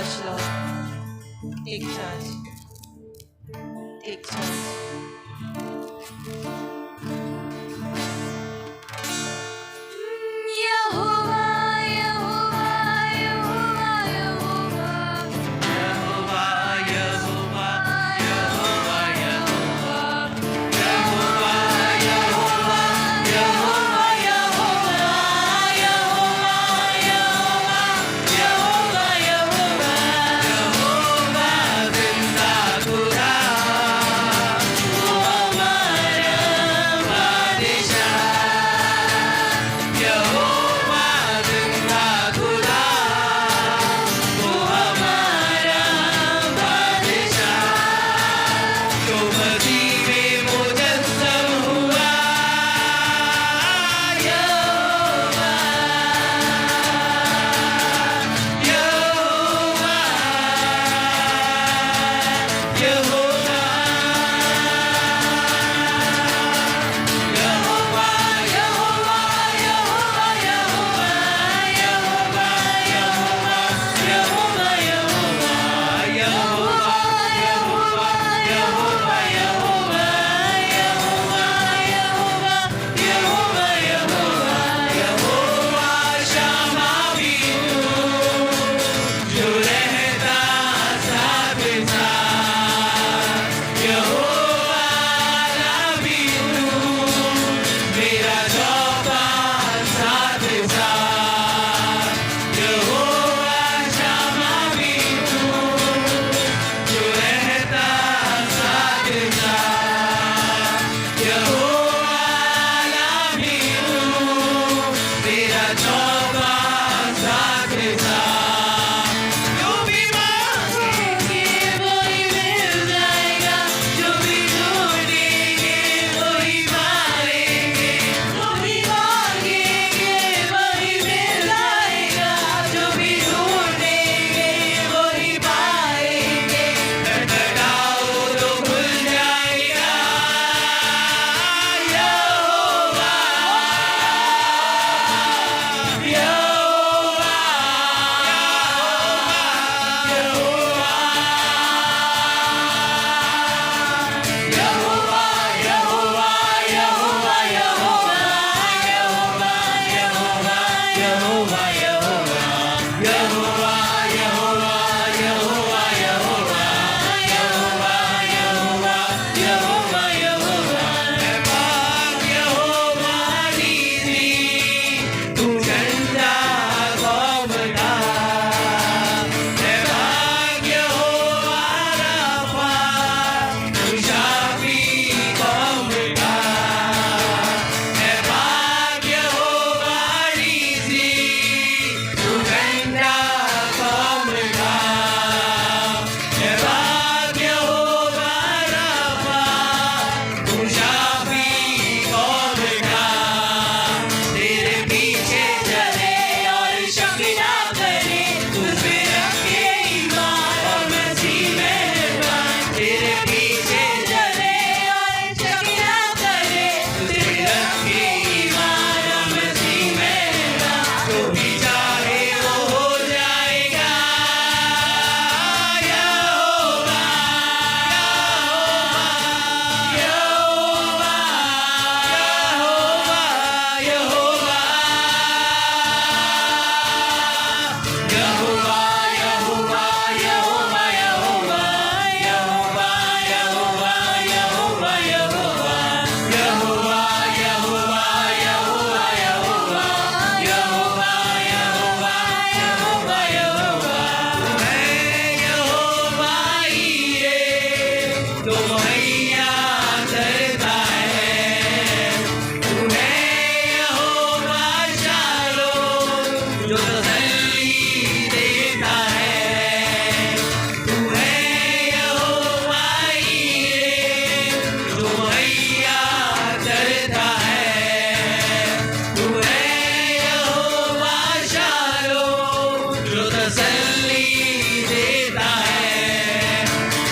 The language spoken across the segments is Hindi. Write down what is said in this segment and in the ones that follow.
charge, Lord. Take charge. Take charge.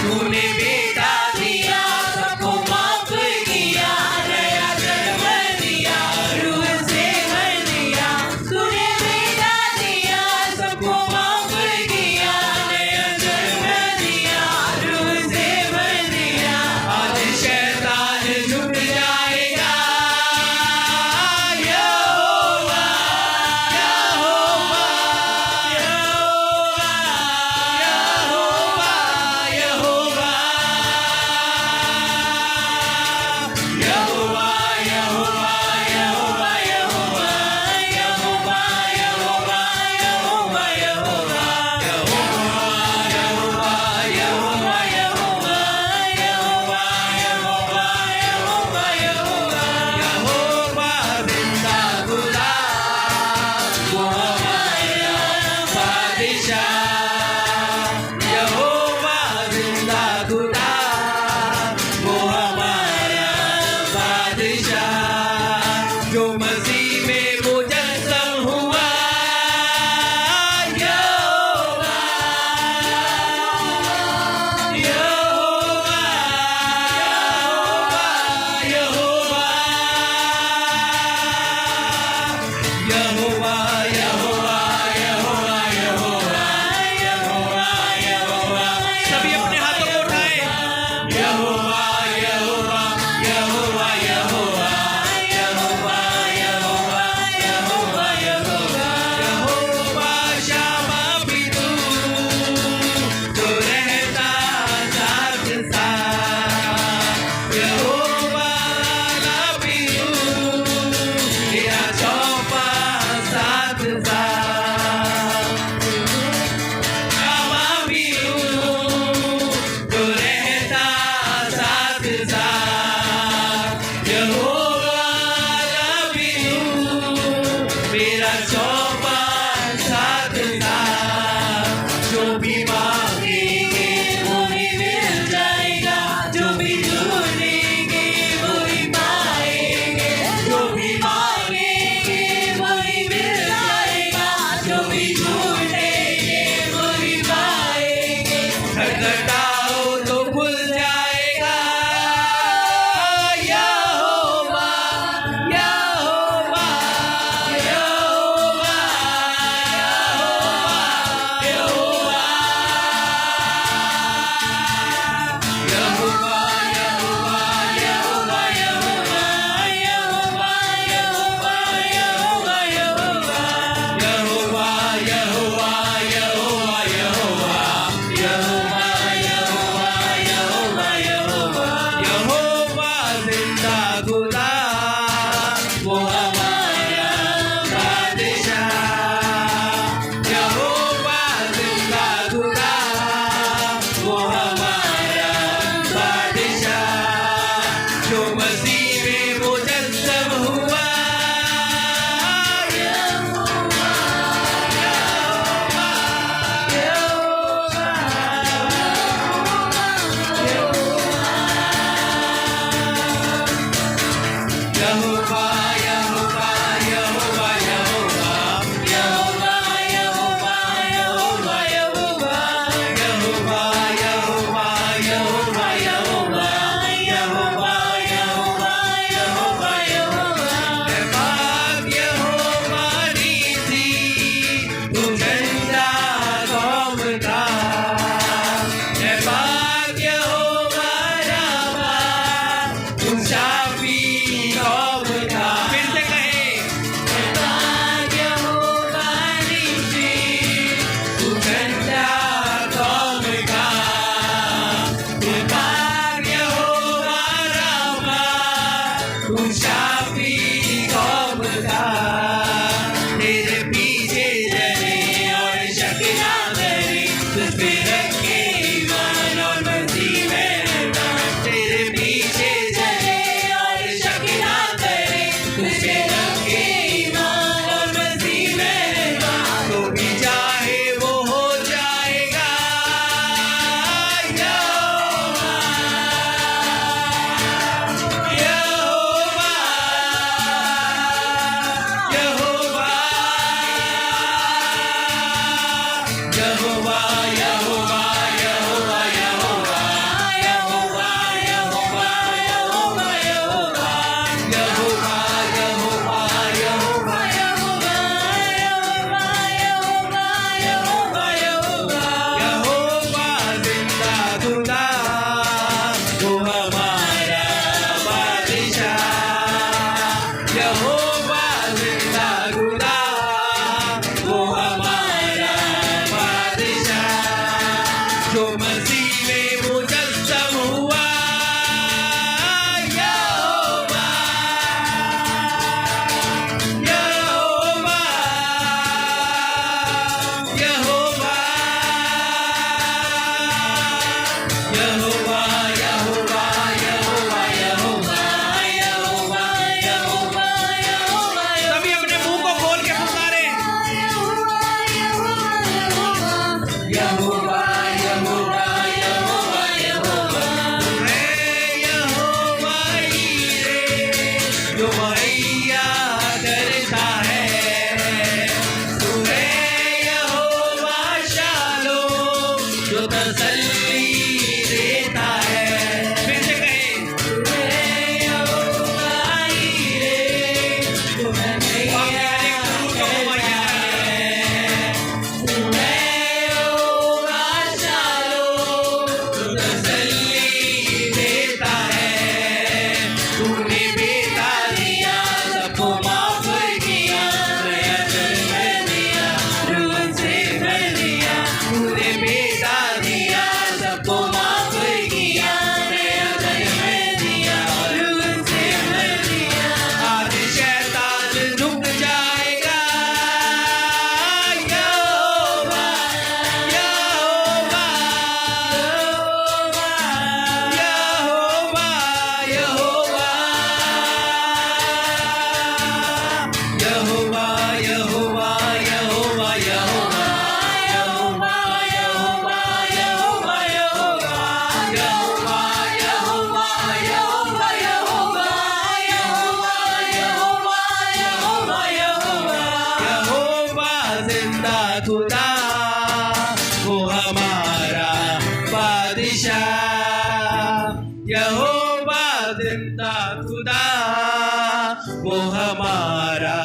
तूने बेटा दिया जिंदा खुदा वो हमारा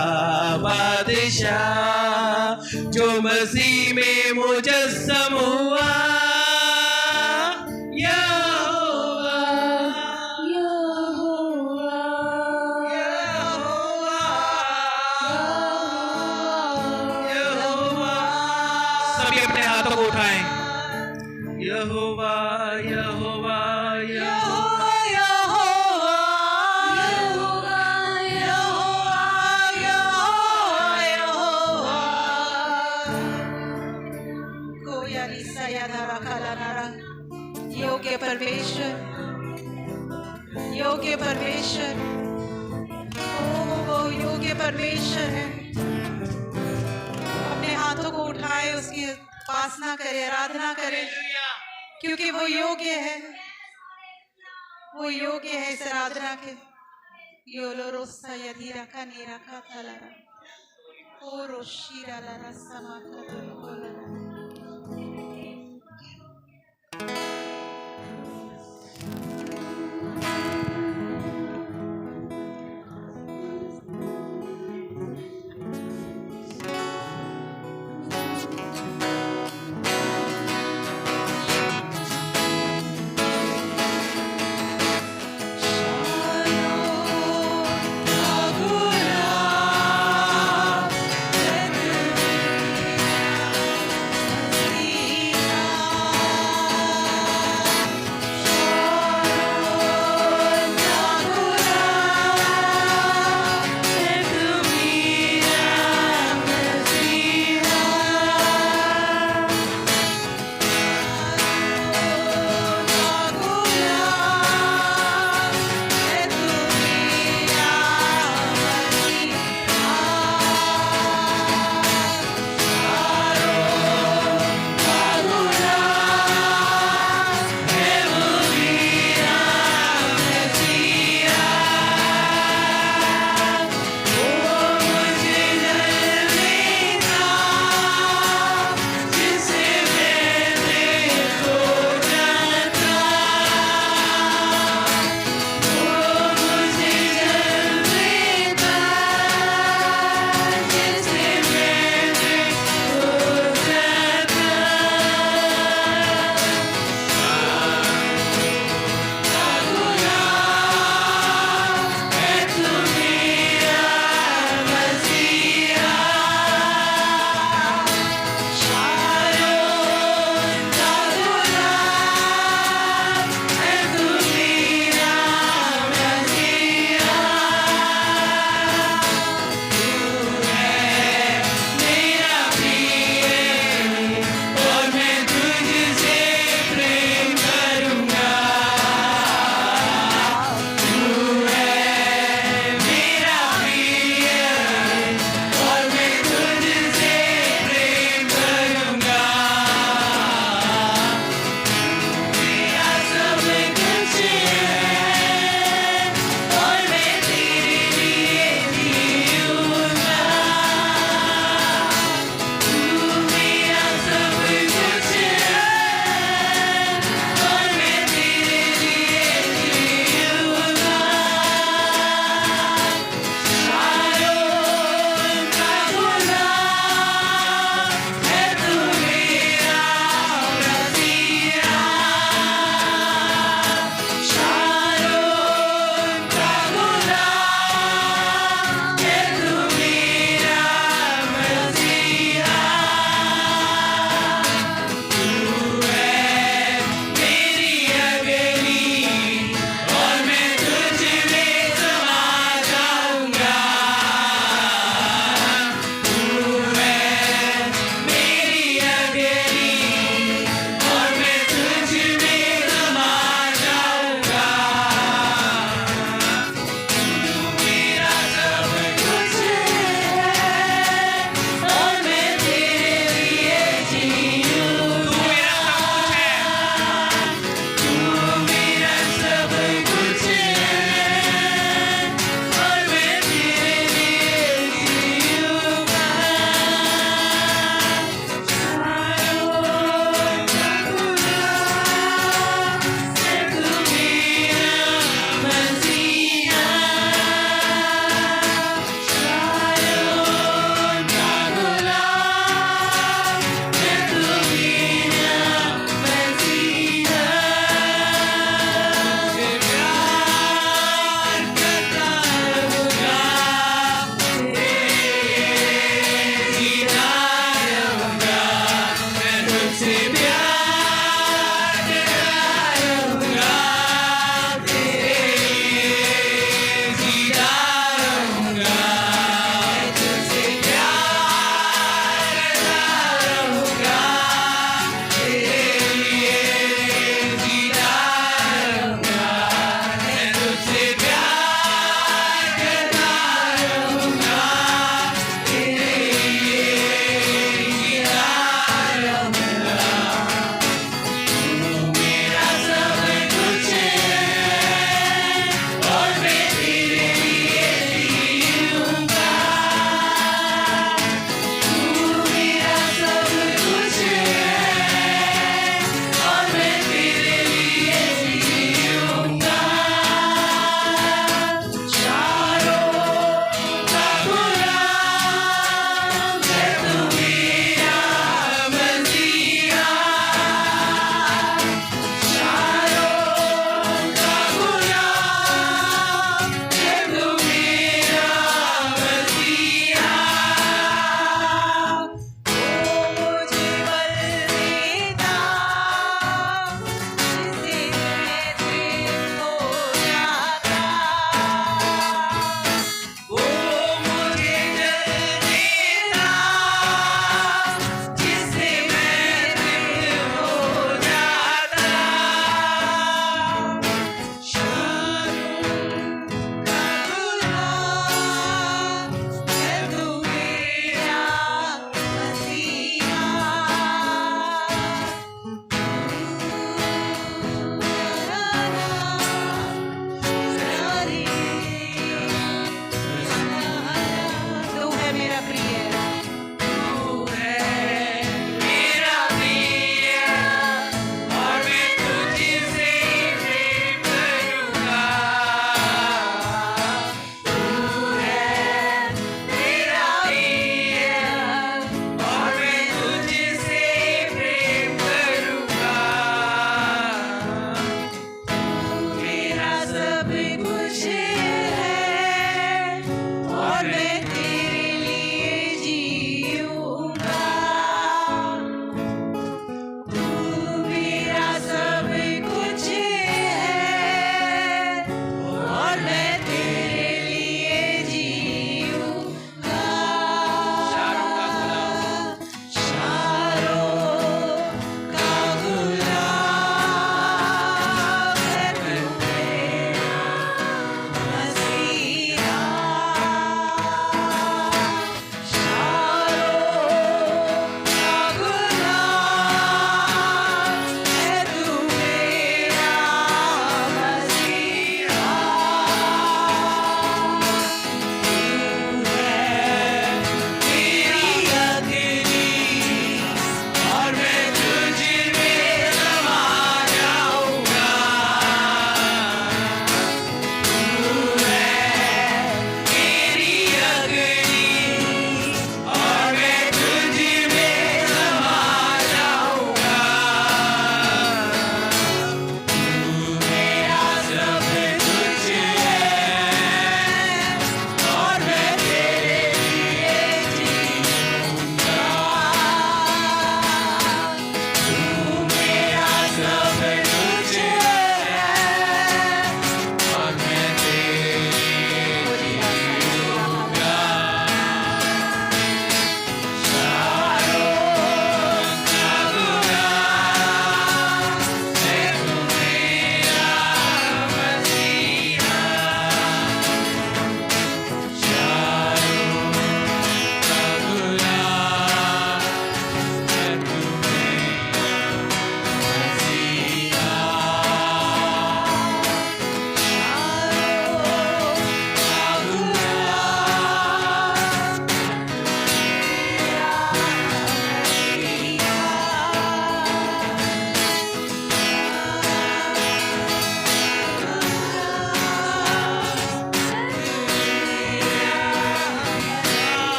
बादशाह जो मसीह में मुजस्सम हुआ यहोवा यहोवा यहोवा सभी अपने हाथों को उठाएं यहोवा यहोवा यहोवा योग्य परमेश्वर योग्य परमेश्वर वो योग्य परमेश्वर है। अपने हाथों को उठाए उसकी उपासना करे आराधना करे क्योंकि वो योग्य है इस आराधना के। योलो रोसा यदि रखा नहीं रखा था लरा ओ रोशीरा लरा समा का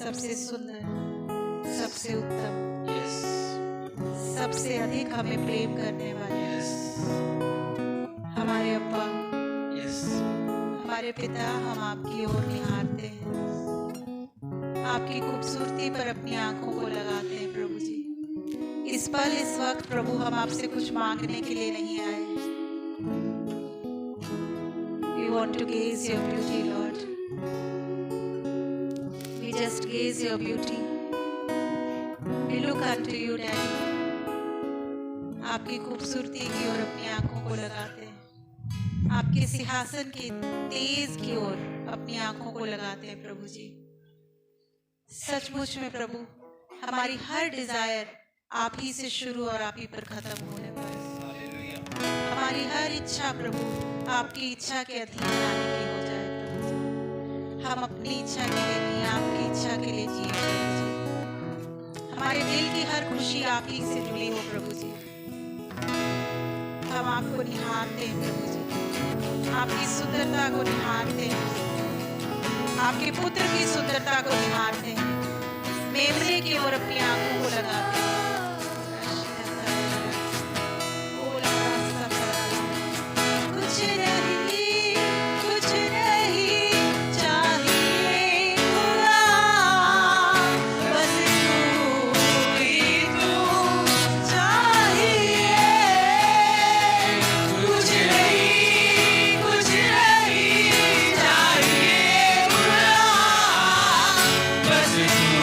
सबसे सुंदर, सबसे उत्तम, Yes. सबसे अधिक हमें प्रेम करने वाले Yes. हमारे अब्बा, Yes. हमारे पिता, हम आपकी ओर निहारते हैं, आपकी खूबसूरती पर अपनी आंखों को लगाते हैं प्रभु जी। इस पल, इस वक्त प्रभु, हम आपसे कुछ मांगने के लिए नहीं आए। We want to gaze your beauty, Lord. We just gaze your beauty. We look unto you, Daddy. आपकी खूबसूरती की ओर अपनी आंखों को लगाते हैं, आपके सिंहासन के तेज की ओर अपनी आंखों को लगाते हैं प्रभु जी। सचमुच में प्रभु, हमारी हर डिजायर आप ही से शुरू और आप ही पर खत्म होने वाली है। हमारी हर इच्छा प्रभु आपकी इच्छा के अधीन आने की हो जाए प्रभु जी। हम अपनी इच्छा के लिए नहीं, आपकी इच्छा के लिए जिए प्रभु जी। हमारे दिल की हर खुशी आप ही से जुड़ी हो प्रभु जी। हम आपको निहारते हैं प्रभु जी, आपकी सुंदरता को निहारते हैं, आपके पुत्र की सुंदरता को निहारते हैं, मेमने की ओर अपनी आंखों को लगाते हैं। कुछ नहीं, कुछ नहीं चाहिए खुदा, बस तू ही तू चाहिए। कुछ नहीं, कुछ नहीं चाहिए खुदा, बस तू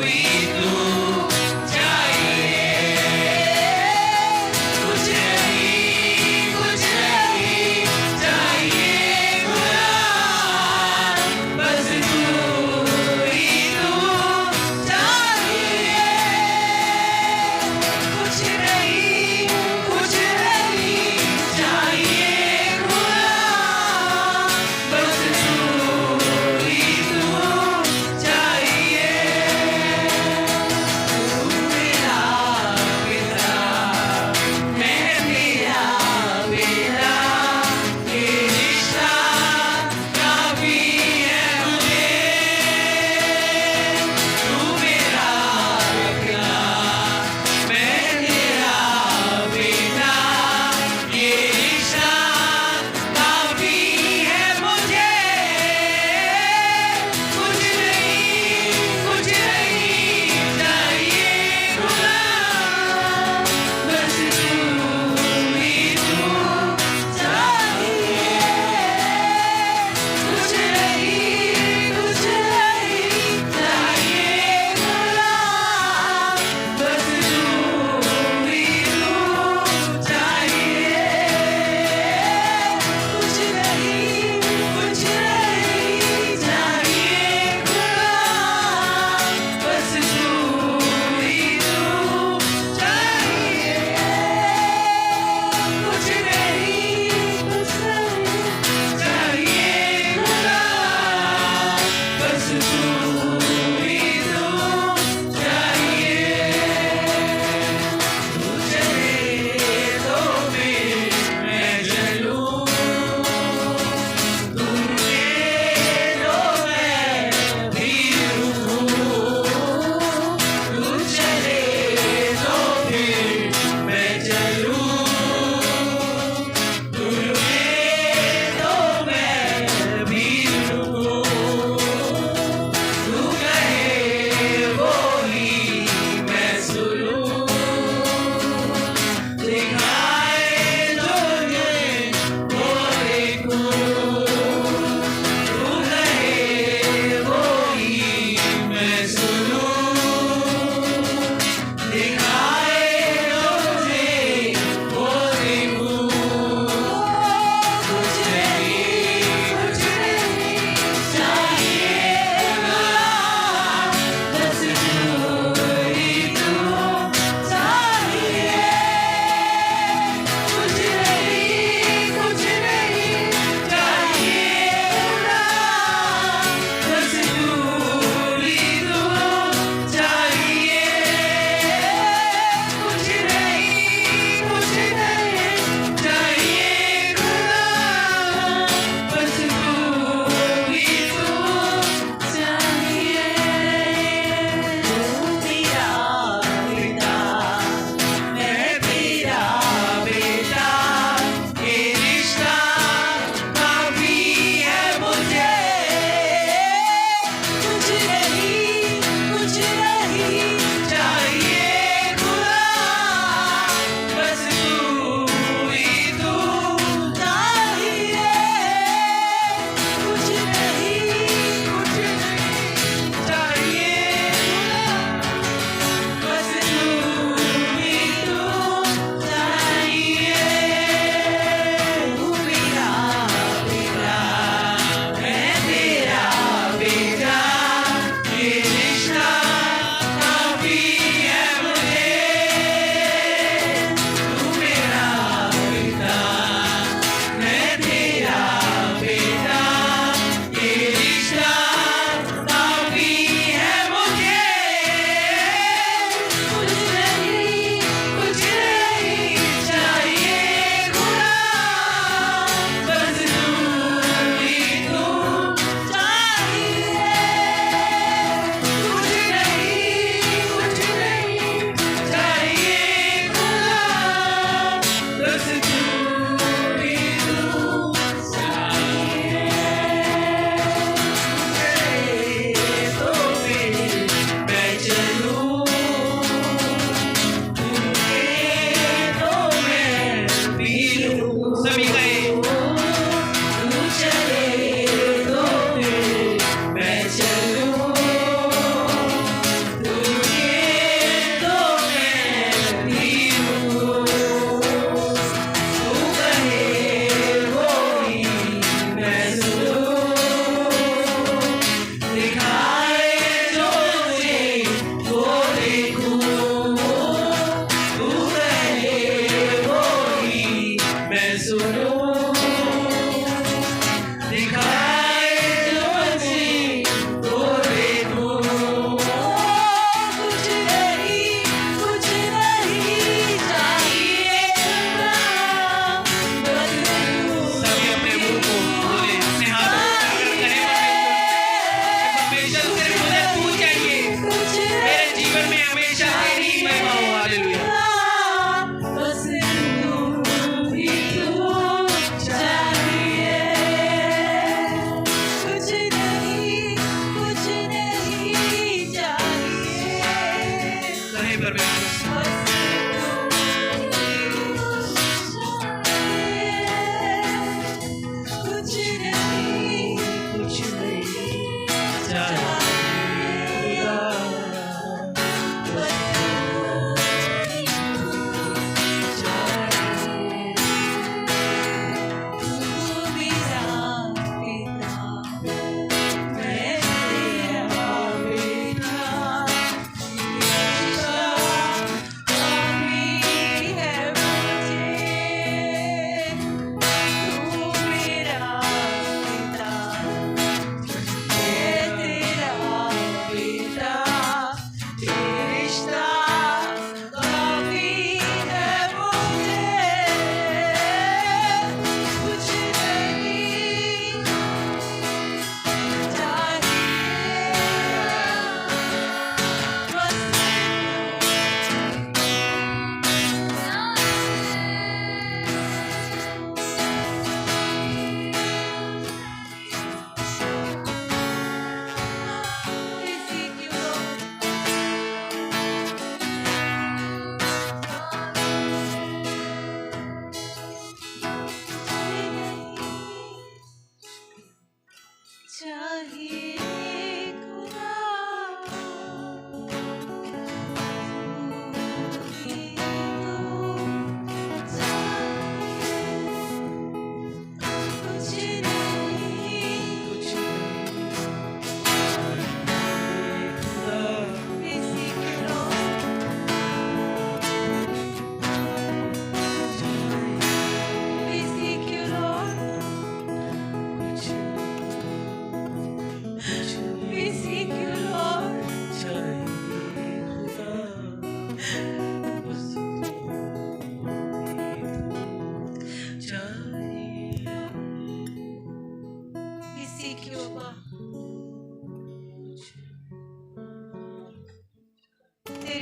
ही तू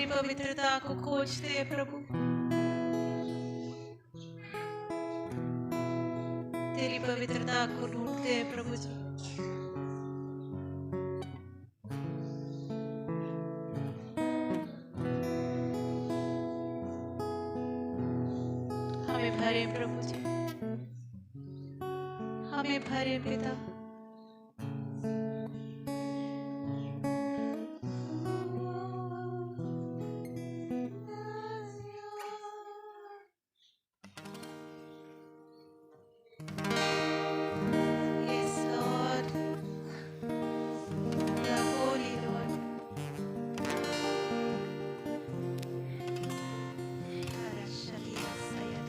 तेरी पवित्रता को खोजते हैं प्रभु, तेरी पवित्रता को ढूंढते हैं प्रभु जी। हमें भरे प्रभु जी, हमें भरे पिता। Yes, Lord, you are holy, Lord. Arashalia Sayat.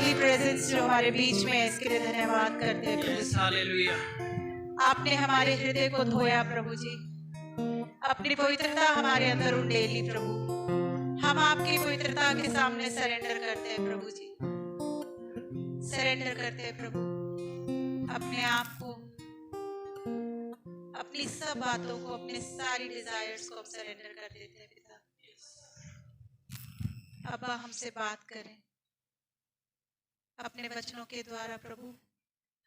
आपकी प्रेजेंस जो हमारे बीच में है, इसके लिए धन्यवाद करते हैं प्रभु। हालेलुया। आपने हमारे हृदय को धोया प्रभु जी, अपनी पवित्रता हमारे अंदर उंडेली प्रभु। हम आपकी पवित्रता के सामने सरेंडर करते हैं प्रभु जी, सरेंडर करते हैं प्रभु। अपने आप को, अपनी सब बातों को, अपने सारी डिजायर्स को हम सरेंडर कर देते हैं पिता। अब्बा हमसे बात करें अपने वचनों के द्वारा प्रभु,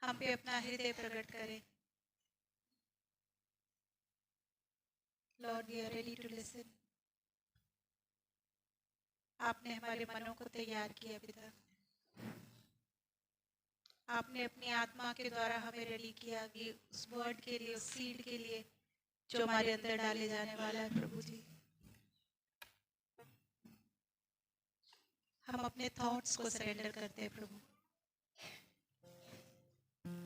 हम पे अपना हृदय प्रकट करें। Lord we are ready to listen. आपने हमारे मनों को तैयार किया पिता, आपने अपनी आत्मा के द्वारा हमें रेडी किया कि उस वर्ड के लिए, उस सीड के लिए जो हमारे अंदर डाले जाने वाला है प्रभु जी। हम अपने थॉट्स को सरेंडर करते हैं प्रभु,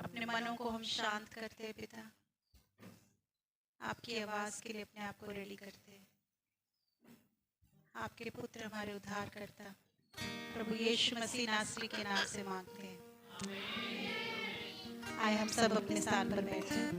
अपने मनों को हम शांत करते हैं पिता, आपकी आवाज के लिए अपने आप को रेडी करते हैं। आपके पुत्र हमारे उद्धार करता प्रभु यीशु मसीह नासरी के नाम से मांगते हैं। आए हम सब अपने स्थान पर बैठ जाएं।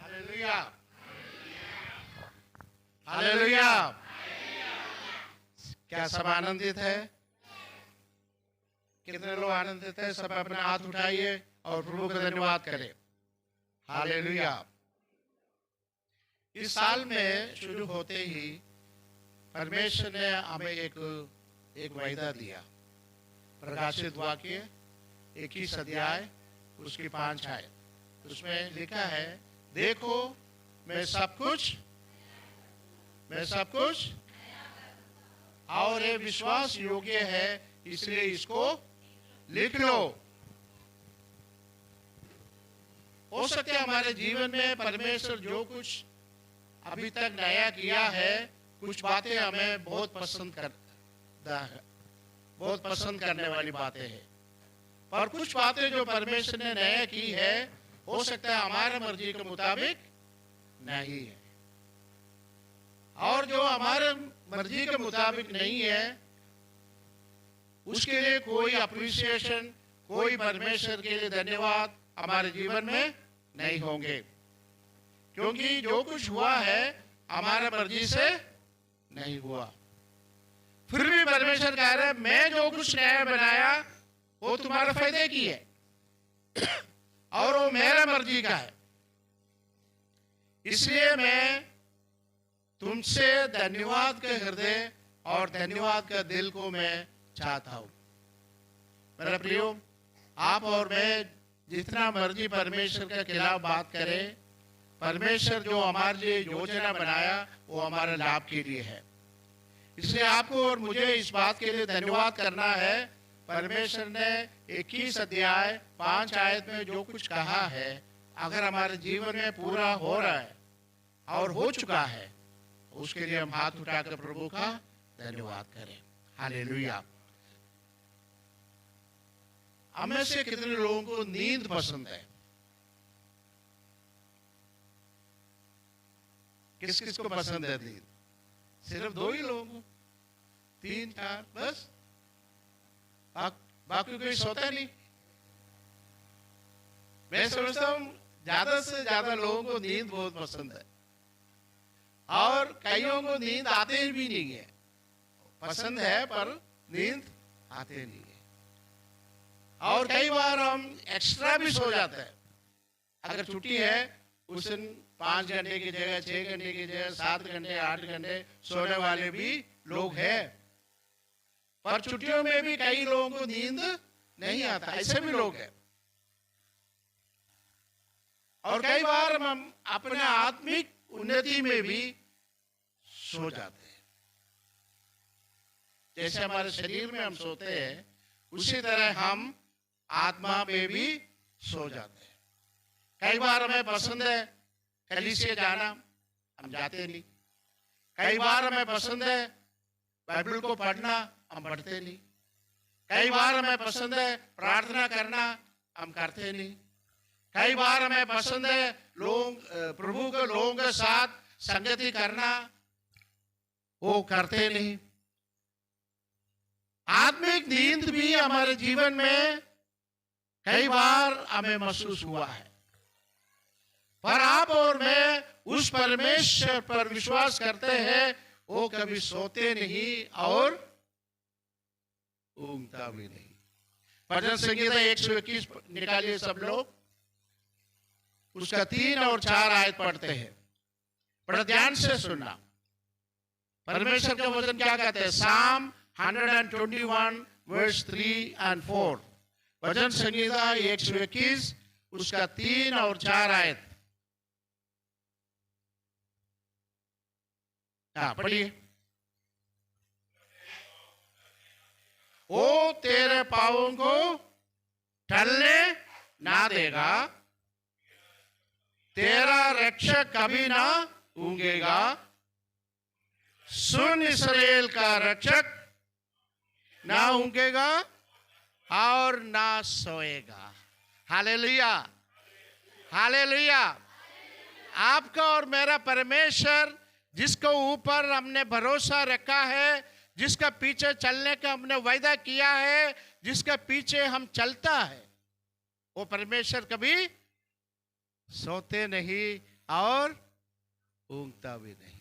Hallelujah, hallelujah. क्या सब आनंदित है? कितने लोग आनंदित है? सब अपने हाथ उठाइए और प्रभु का धन्यवाद करें। हालेलुया। इस साल में शुरू होते ही परमेश्वर ने हमें एक वायदा दिया। प्रकाशित वाक्य 21 अध्याय उसकी 5 आयत, उसमें लिखा है, देखो मैं सब कुछ और ये विश्वास योग्य है, इसलिए इसको लिख लो। हो सकता है हमारे जीवन में परमेश्वर जो कुछ अभी तक नया किया है, कुछ बातें हमें बहुत पसंद करता है, बहुत पसंद करने वाली बातें हैं, पर कुछ बातें जो परमेश्वर ने नया की है, हो सकता है हमारे मर्जी के मुताबिक नहीं है। और जो हमारे मर्जी के मुताबिक नहीं है, उसके लिए कोई अप्रिसिएशन, कोई परमेश्वर के लिए धन्यवाद हमारे जीवन में नहीं होंगे, क्योंकि जो कुछ हुआ है हमारे मर्जी से नहीं हुआ। फिर भी परमेश्वर कह रहे, मैं जो कुछ नया बनाया वो तुम्हारे फायदे की है और वो मेरा मर्जी का है। इसलिए मैं तुमसे धन्यवाद के हृदय और धन्यवाद का दिल को मैं चाहता हूं। मेरा प्रियो, आप और मैं जितना मर्जी परमेश्वर के खिलाफ बात करें, परमेश्वर जो हमारे लिए योजना बनाया वो हमारे लाभ के लिए है। इसलिए आपको और मुझे इस बात के लिए धन्यवाद करना है। परमेश्वर ने 21 अध्याय 5 आयत में जो कुछ कहा है, अगर हमारे जीवन में पूरा हो रहा है और हो चुका है, उसके लिए हम हाथ उठाकर प्रभु का धन्यवाद करें। हालेलुया। हमें से कितने लोगों को नींद पसंद है? किस किस को पसंद है नींद? सिर्फ 2 ही लोगों को? 3 4 बस? बाकी कोई सोता नहीं। मैं समझता हूँ ज्यादा से ज्यादा लोगों को नींद बहुत पसंद है, और कईयों को नींद आते भी नहीं है। पसंद है पर नींद आते नहीं है। और कई बार हम एक्स्ट्रा भी सो जाते हैं। अगर छुट्टी है उस दिन 5 घंटे की जगह 6 घंटे की जगह 7 घंटे 8 घंटे सोने वाले भी लोग हैं। पर छुट्टियों में भी कई लोगों को नींद नहीं आता, ऐसे भी लोग हैं। और कई बार हम अपने आत्मिक उन्नति में भी सो जाते हैं। जैसे हमारे शरीर में हम सोते हैं, उसी तरह हम आत्मा में भी सो जाते हैं। कई बार हमें पसंद है कलीसिया जाना, हम जाते नहीं। कई बार हमें पसंद है बाइबल को पढ़ना, हम पढ़ते नहीं। कई बार हमें पसंद है प्रार्थना करना, हम करते नहीं। कई बार हमें पसंद है प्रभु के लोगों के साथ संगति करना, वो करते नहीं। आत्मिक नींद भी हमारे जीवन में कई बार हमें महसूस हुआ है। पर आप और मैं उस परमेश्वर पर विश्वास करते हैं, वो कभी सोते नहीं और ऊँगता भी नहीं। भजन संहिता 121 निकालिए सब लोग, उसका 3 और 4 आयत पढ़ते हैं। बड़ा ध्यान से सुनना, परमेश्वर का वचन क्या कहते हैं। साम 121 वर्स 3 और 4, भजन संहिता 121 उसका 3 और 4 आयत। पढ़िए। वो तेरे पाँवों को टलने ना देगा, तेरा रक्षक कभी ना ऊँगेगा। सुन इस्राएल का रक्षक ना ऊँगेगा और ना सोएगा। Hallelujah, hallelujah. आपका और मेरा परमेश्वर, जिसको ऊपर हमने भरोसा रखा है, जिसका पीछे चलने का हमने वायदा किया है, जिसके पीछे हम चलता है, वो परमेश्वर कभी सोते नहीं और ऊँगता भी नहीं।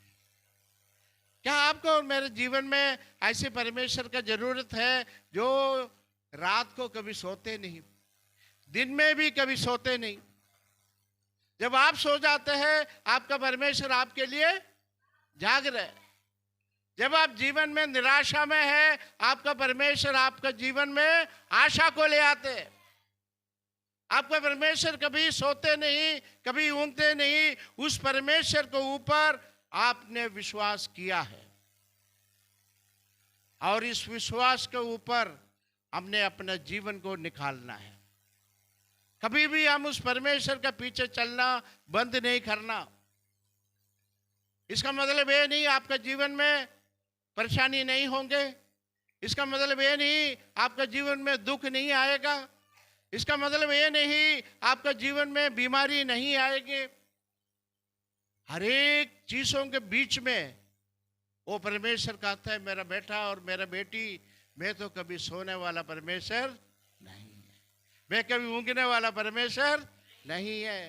क्या आपको और मेरे जीवन में ऐसे परमेश्वर का जरूरत है जो रात को कभी सोते नहीं, दिन में भी कभी सोते नहीं? जब आप सो जाते हैं, आपका परमेश्वर आपके लिए जाग रहे। जब आप जीवन में निराशा में है, आपका परमेश्वर आपका जीवन में आशा को ले आते। आपका परमेश्वर कभी सोते नहीं, कभी ऊँगते नहीं। उस परमेश्वर के ऊपर आपने विश्वास किया है, और इस विश्वास के ऊपर हमने अपने जीवन को निकालना है। कभी भी हम उस परमेश्वर के पीछे चलना बंद नहीं करना। इसका मतलब ये नहीं आपका जीवन में परेशानी नहीं होंगे। इसका मतलब ये नहीं आपका जीवन में दुख नहीं आएगा। इसका मतलब ये नहीं आपका जीवन में बीमारी नहीं आएगी। हर एक चीजों के बीच में वो परमेश्वर कहता है, मेरा बेटा और मेरा बेटी, मैं तो कभी सोने वाला परमेश्वर नहीं है, मैं कभी ऊँगने वाला परमेश्वर नहीं है।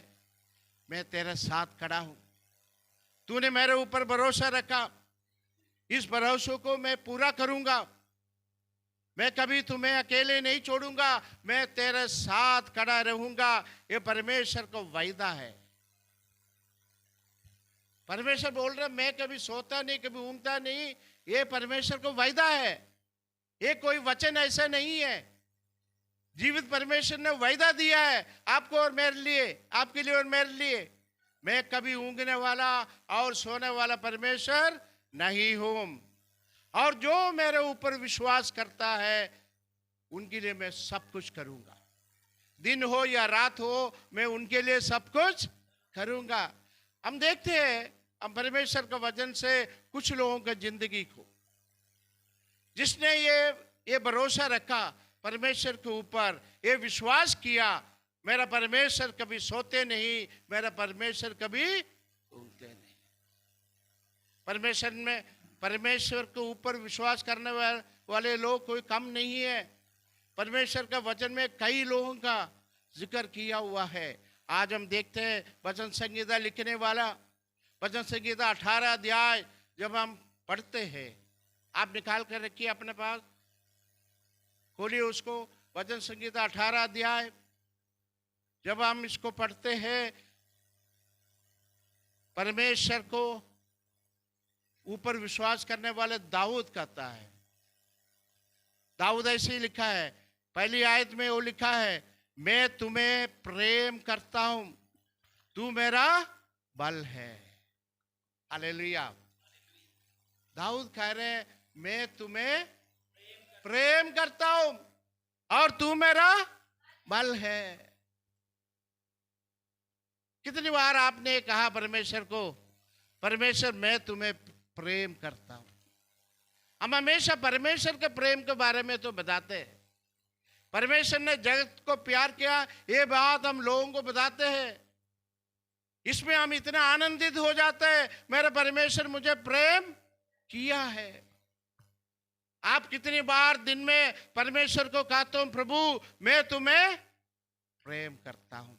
मैं तेरे साथ खड़ा हूं। तूने मेरे ऊपर भरोसा रखा, इस भरोसे को मैं पूरा करूंगा। मैं कभी तुम्हें अकेले नहीं छोड़ूंगा, मैं तेरे साथ खड़ा रहूंगा। ये परमेश्वर का वायदा है। परमेश्वर बोल रहा, मैं कभी सोता नहीं, कभी ऊँगता नहीं। ये परमेश्वर का वायदा है। ये कोई वचन ऐसा नहीं है। जीवित परमेश्वर ने वायदा दिया है आपको और मेरे लिए, आपके लिए और मेरे लिए। मैं कभी ऊँगने वाला और सोने वाला परमेश्वर नहीं हूं। और जो मेरे ऊपर विश्वास करता है, उनके लिए मैं सब कुछ करूंगा। दिन हो या रात हो, मैं उनके लिए सब कुछ करूंगा। हम देखते हैं, हम परमेश्वर का वचन से कुछ लोगों की जिंदगी को, जिसने ये भरोसा रखा परमेश्वर के ऊपर, ये विश्वास किया, मेरा परमेश्वर कभी सोते नहीं, मेरा परमेश्वर कभी ऊँगते नहीं। परमेश्वर के ऊपर विश्वास करने वाले लोग कोई कम नहीं है। परमेश्वर का वचन में कई लोगों का जिक्र किया हुआ है। आज हम देखते हैं वचन संहिता लिखने वाला, वचन संहिता 18 अध्याय जब हम पढ़ते हैं, आप निकाल कर रखिए अपने पास, खोलिए उसको। वचन संहिता 18 अध्याय जब हम इसको पढ़ते हैं, परमेश्वर को ऊपर विश्वास करने वाले दाऊद कहता है। दाऊद ऐसे ही लिखा है, पहली आयत में वो लिखा है, मैं तुम्हें प्रेम करता हूं, तू मेरा बल है। हालेलुया। दाऊद कह रहे हैं, मैं तुम्हें प्रेम करता हूं और तू मेरा बल है। कितनी बार आपने कहा परमेश्वर को, परमेश्वर मैं तुम्हें प्रेम करता हूं। हम हमेशा परमेश्वर के प्रेम के बारे में तो बताते हैं, परमेश्वर ने जगत को प्यार किया, ये बात हम लोगों को बताते हैं, इसमें हम इतना आनंदित हो जाते हैं, मेरा परमेश्वर मुझे प्रेम किया है। आप कितनी बार दिन में परमेश्वर को कहते हो, प्रभु मैं तुम्हें प्रेम करता हूं।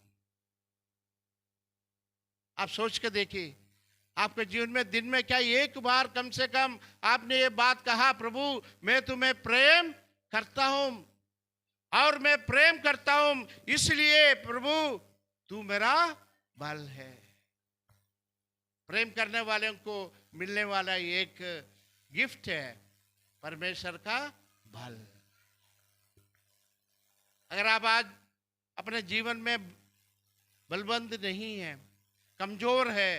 आप सोच के देखिए, आपके जीवन में दिन में क्या एक बार कम से कम आपने ये बात कहा, प्रभु मैं तुम्हें प्रेम करता हूं और मैं प्रेम करता हूं इसलिए प्रभु तू मेरा बल है। प्रेम करने वालों को मिलने वाला एक गिफ्ट है परमेश्वर का बल। अगर आप आज अपने जीवन में बलवंत नहीं है, कमजोर है,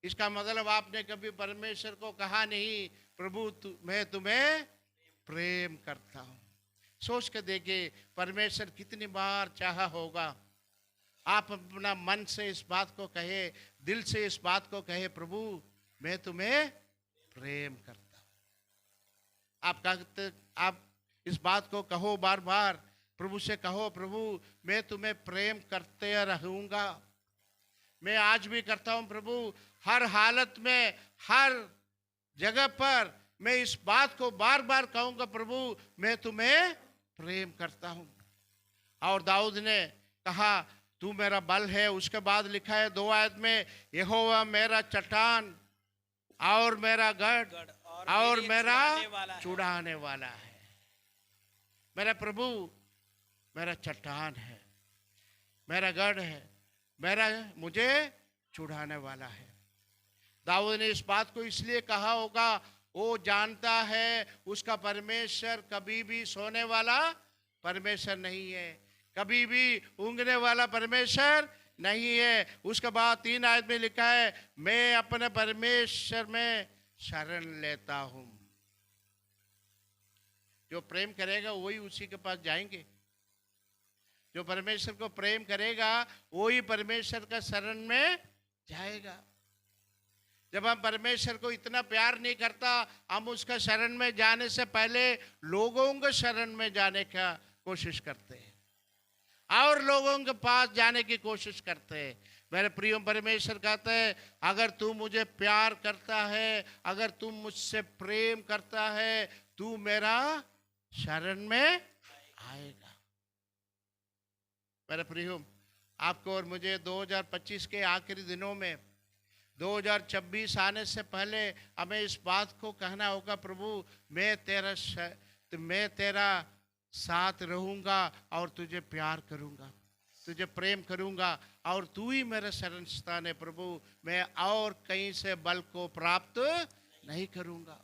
इसका मतलब आपने कभी परमेश्वर को कहा नहीं, प्रभु मैं तुम्हें प्रेम करता हूं। सोच के देखिए परमेश्वर कितनी बार चाहा होगा, आप अपना मन से इस बात को कहे, दिल से इस बात को कहे, प्रभु मैं तुम्हें प्रेम करता हूं। आप इस बात को कहो बार बार, प्रभु से कहो, प्रभु मैं तुम्हें प्रेम करते रहूंगा। मैं आज भी करता हूं प्रभु, हर हालत में, हर जगह पर मैं इस बात को बार बार कहूंगा, प्रभु मैं तुम्हें प्रेम करता हूं। और दाऊद ने कहा तू मेरा बल है। उसके बाद लिखा है 2 आयत में, यहोवा मेरा चट्टान और मेरा गढ़ और मेरा छुड़ाने वाला है। मेरा प्रभु मेरा चट्टान है, मेरा गढ़ है, मेरा मुझे छुड़ाने वाला है। दाऊद ने इस बात को इसलिए कहा होगा, वो जानता है उसका परमेश्वर कभी भी सोने वाला परमेश्वर नहीं है, कभी भी ऊँघने वाला परमेश्वर नहीं है। उसके बाद 3 आयत में लिखा है, मैं अपने परमेश्वर में शरण लेता हूं। जो प्रेम करेगा वही उसी के पास जाएंगे, जो परमेश्वर को प्रेम करेगा वही परमेश्वर का शरण में जाएगा। जब हम परमेश्वर को इतना प्यार नहीं करता, हम उसका शरण में जाने से पहले लोगों के शरण में जाने का कोशिश करते हैं और लोगों के पास जाने की कोशिश करते हैं। मेरे प्रिय परमेश्वर कहते हैं, अगर तू मुझे प्यार करता है, अगर तू मुझसे प्रेम करता है, तू मेरा शरण में आएगा। मेरे प्रिय, आपको और मुझे 2025 के आखिरी दिनों में 2026 आने से पहले हमें इस बात को कहना होगा, प्रभु मैं तेरा साथ रहूंगा और तुझे प्यार करूंगा, तुझे प्रेम करूंगा और तू ही मेरा शरण स्थान है। प्रभु मैं और कहीं से बल को प्राप्त नहीं करूंगा।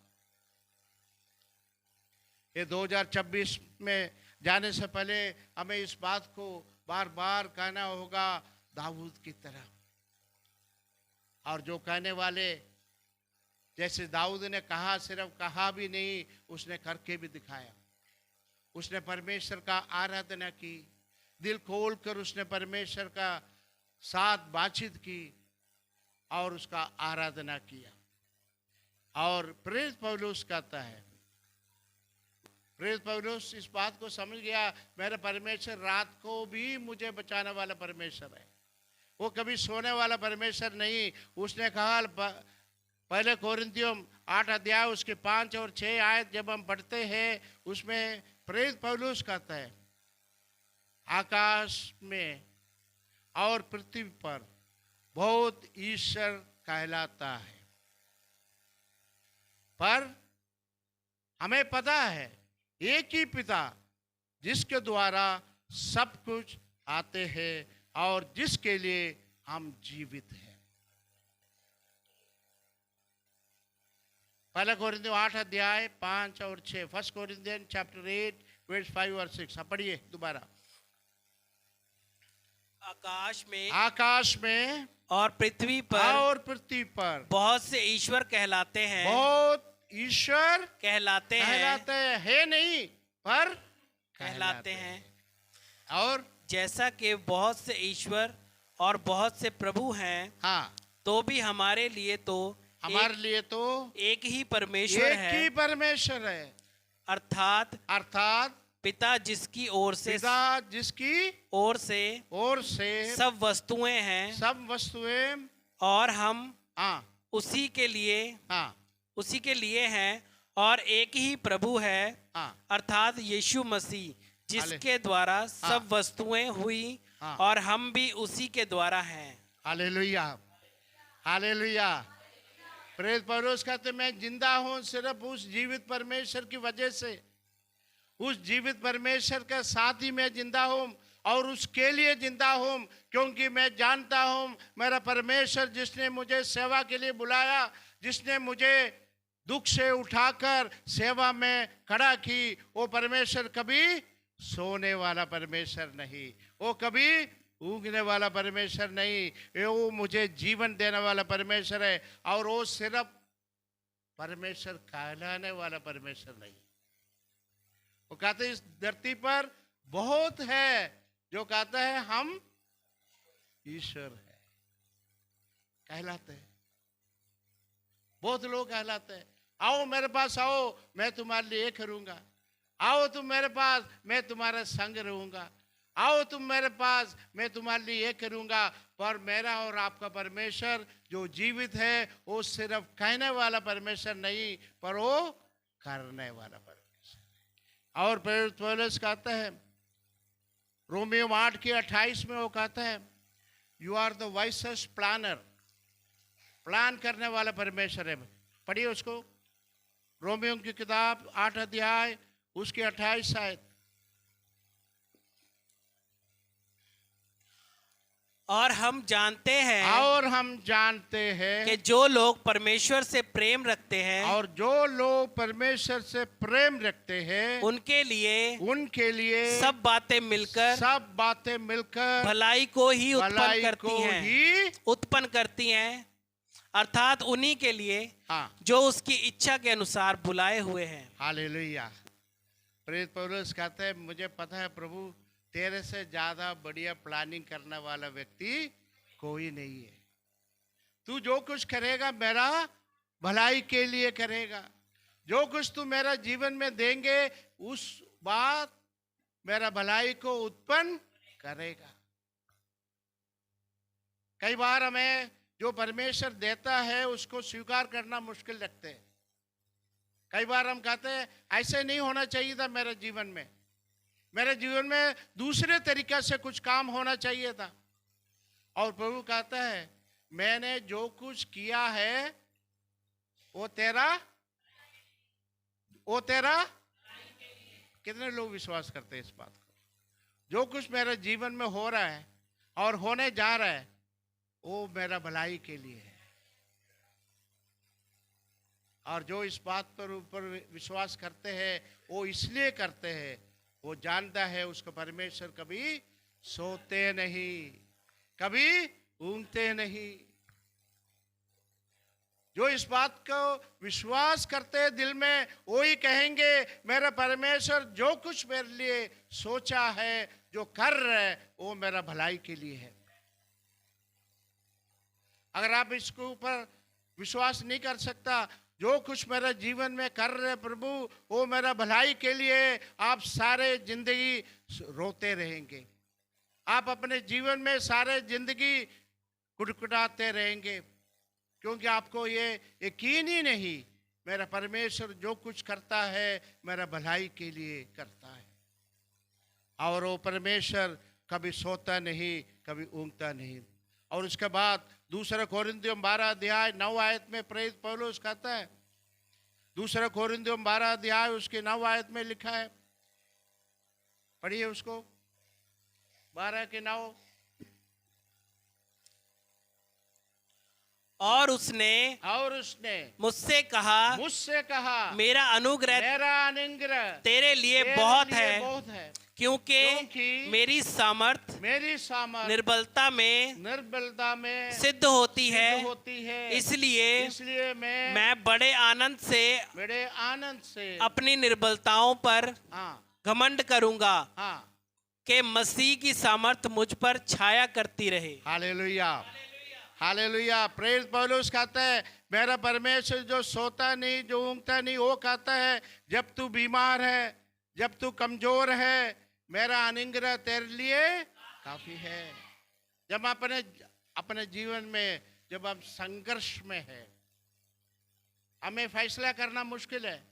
ये 2026 में जाने से पहले हमें इस बात को बार बार कहना होगा दाऊद की तरह। और जो कहने वाले, जैसे दाऊद ने कहा, सिर्फ कहा भी नहीं, उसने करके भी दिखाया। उसने परमेश्वर का आराधना की, दिल खोल कर उसने परमेश्वर का साथ बातचीत की और उसका आराधना किया। और प्रेरित पौलुस कहता है, प्रेरित पौलुस इस बात को समझ गया, मेरा परमेश्वर रात को भी मुझे बचाने वाला परमेश्वर है, वो कभी सोने वाला परमेश्वर नहीं। उसने कहा पहले कोरिन्थियों 8 अध्याय उसके 5 और 6 आयत जब हम पढ़ते हैं, उसमें प्रेरित पौलुस कहता है, आकाश में और पृथ्वी पर बहुत ईश्वर कहलाता है, पर हमें पता है एक ही पिता जिसके द्वारा सब कुछ आते हैं और जिसके लिए हम जीवित हैं। पहला कोरिन्थियों 8 अध्याय 5 और 6, फर्स्ट कोरिन्थियन चैप्टर 8 वर्स 5 और 6। पढ़िए दोबारा। आकाश में और पृथ्वी पर बहुत से ईश्वर कहलाते हैं, बहुत ईश्वर कहलाते हैं नहीं पर कहलाते हैं। और जैसा कि बहुत से ईश्वर और बहुत से प्रभु हैं, हाँ, तो भी हमारे लिए तो एक ही परमेश्वर है, अर्थात पिता जिसकी ओर से सब वस्तुएं हैं, और हम उसी के लिए हैं, और एक ही प्रभु है, अर्थात यीशु मसीह, जिसके द्वारा सब वस्तुएं हुई, और हम भी उसी के द्वारा हैं। Hallelujah, hallelujah. प्रेरित पौलुस कहते मैं जिंदा हूं सिर्फ उस जीवित परमेश्वर की वजह से, उस जीवित परमेश्वर के साथ ही मैं जिंदा हूं, और उसके लिए जिंदा हूं, क्योंकि मैं जानता हूं मेरा परमेश्वर जिसने मुझे सेवा के लिए बुलाया, जिसने मुझे दुख से उठाकर सेवा में खड़ा की, वो परमेश्वर कभी सोने वाला परमेश्वर नहीं, वो कभी ऊँघने वाला परमेश्वर नहीं, वो मुझे जीवन देने वाला परमेश्वर है। और वो सिर्फ परमेश्वर कहलाने वाला परमेश्वर नहीं। वो कहते इस धरती पर बहुत है जो कहता है हम ईश्वर है, कहलाते हैं, बहुत लोग कहलाते हैं। आओ मेरे पास आओ, मैं तुम्हारे लिए करूंगा, आओ तुम मेरे पास, मैं तुम्हारा संग रहूंगा, आओ तुम मेरे पास, मैं तुम्हारे लिए ये करूंगा। पर मेरा और आपका परमेश्वर जो जीवित है, वो सिर्फ कहने वाला परमेश्वर नहीं, पर वो करने वाला परमेश्वर है। और प्रेरित पौलुस कहता है रोमियो 8:28 में, वो कहता है you are the wisest planner, plan करने वाला परमेश्वर है। पढ़िए उसको, रोमियो की किताब 8 अध्याय उसके 28 आयत। और हम जानते हैं कि जो लोग परमेश्वर से प्रेम रखते हैं, और जो लोग परमेश्वर से प्रेम रखते हैं, उनके लिए सब बातें मिलकर भलाई को ही उत्पन्न करती हैं, अर्थात उन्हीं के लिए जो उसकी इच्छा के अनुसार बुलाए हुए हैं। हालेलुया। प्रेरित पौलुस कहते हैं मुझे पता है प्रभु, तेरे से ज्यादा बढ़िया प्लानिंग करने वाला व्यक्ति कोई नहीं है। तू जो कुछ करेगा मेरा भलाई के लिए करेगा, जो कुछ तू मेरा जीवन में देंगे उस बात मेरा भलाई को उत्पन्न करेगा। कई बार हमें जो परमेश्वर देता है उसको स्वीकार करना मुश्किल लगते है। कई बार हम कहते हैं ऐसे नहीं होना चाहिए था मेरे जीवन में, मेरे जीवन में दूसरे तरीके से कुछ काम होना चाहिए था। और प्रभु कहता है मैंने जो कुछ किया है वो तेरा कितने लोग विश्वास करते हैं इस बात को? जो कुछ मेरे जीवन में हो रहा है और होने जा रहा है वो मेरा भलाई के लिए है। और जो इस बात पर ऊपर विश्वास करते हैं वो इसलिए करते हैं, वो जानता है उसको परमेश्वर कभी सोते नहीं, कभी ऊँघते नहीं। जो इस बात को विश्वास करते हैं दिल में, वो ही कहेंगे मेरा परमेश्वर जो कुछ मेरे लिए सोचा है, जो कर रहा है, वो मेरा भलाई के लिए है। अगर आप इसके ऊपर विश्वास नहीं कर सकता, जो कुछ मेरा जीवन में कर रहे प्रभु वो मेरा भलाई के लिए, आप सारे जिंदगी रोते रहेंगे, आप अपने जीवन में सारे जिंदगी कुटकुटाते रहेंगे, क्योंकि आपको ये यकीन ही नहीं मेरा परमेश्वर जो कुछ करता है मेरा भलाई के लिए करता है। और वो परमेश्वर कभी सोता नहीं, कभी ऊँगता नहीं। और उसके बाद दूसरा कोरिन्थियों 12 अध्याय 9 आयत में प्रेरित पौलुस कहता है, दूसरा कोरिन्थियों 12 अध्याय उसके 9 आयत में लिखा है, पढ़िए उसको, 12 के 9। और उसने मुझसे कहा मेरा अनुग्रह तेरे लिए बहुत है, क्योंकि मेरी सामर्थ निर्बलता में सिद्ध होती है। इसलिए मैं बड़े आनंद से अपनी निर्बलताओं पर घमंड करूंगा कि मसीह की सामर्थ मुझ पर छाया करती रहे। Hallelujah, hallelujah. प्रेरित पौलुस कहता है, मेरा परमेश्वर जो सोता नहीं, जो ऊँगता नहीं, वो कहता है जब तू बीमार है, जब तू कमजोर है, मेरा अनुग्रह तेरे लिए काफी है। जब अपने जीवन में जब हम संघर्ष में है, हमें फैसला करना मुश्किल है,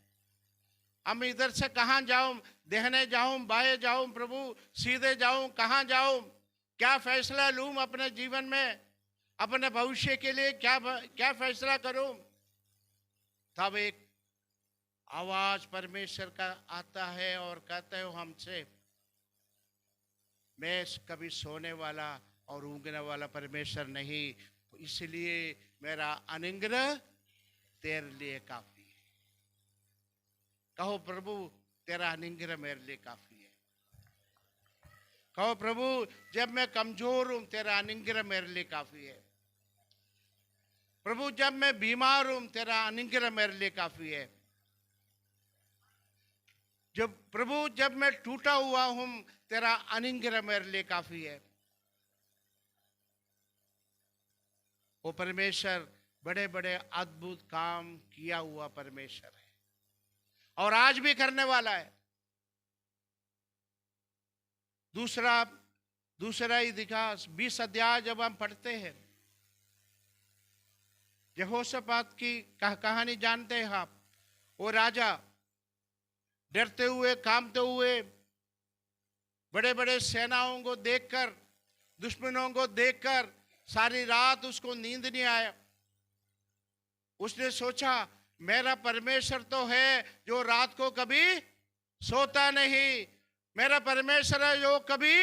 हम इधर से कहाँ जाऊं, दाहिने जाऊं, बाएं जाऊं, प्रभु सीधे जाऊं, कहाँ जाऊं, क्या फैसला लूं अपने जीवन में, अपने भविष्य के लिए क्या फैसला करूं। तब एक आवाज परमेश्वर का आता है और कहता है हमसे, मैं कभी सोने वाला और ऊँगने वाला परमेश्वर नहीं, इसलिए मेरा अनुग्रह तेरे लिए काफी है। कहो प्रभु तेरा अनुग्रह मेरे लिए काफी है। कहो प्रभु जब मैं कमजोर हूं तेरा अनुग्रह मेरे लिए काफी है। प्रभु जब मैं बीमार हूं तेरा अनुग्रह मेरे लिए काफी है। जब मैं टूटा हुआ हूं तेरा अनुग्रह मेरे लिए काफी है। वो परमेश्वर बड़े बड़े अद्भुत काम किया हुआ परमेश्वर है और आज भी करने वाला है। दूसरा इतिहास 20 अध्याय जब हम पढ़ते हैं, यहोशापात की कहानी जानते हैं आप। वो राजा डरते हुए, कांपते हुए, बड़े बड़े सेनाओं को देखकर, दुश्मनों को देखकर सारी रात उसको नींद नहीं आया। उसने सोचा मेरा परमेश्वर तो है जो रात को कभी सोता नहीं, मेरा परमेश्वर है जो कभी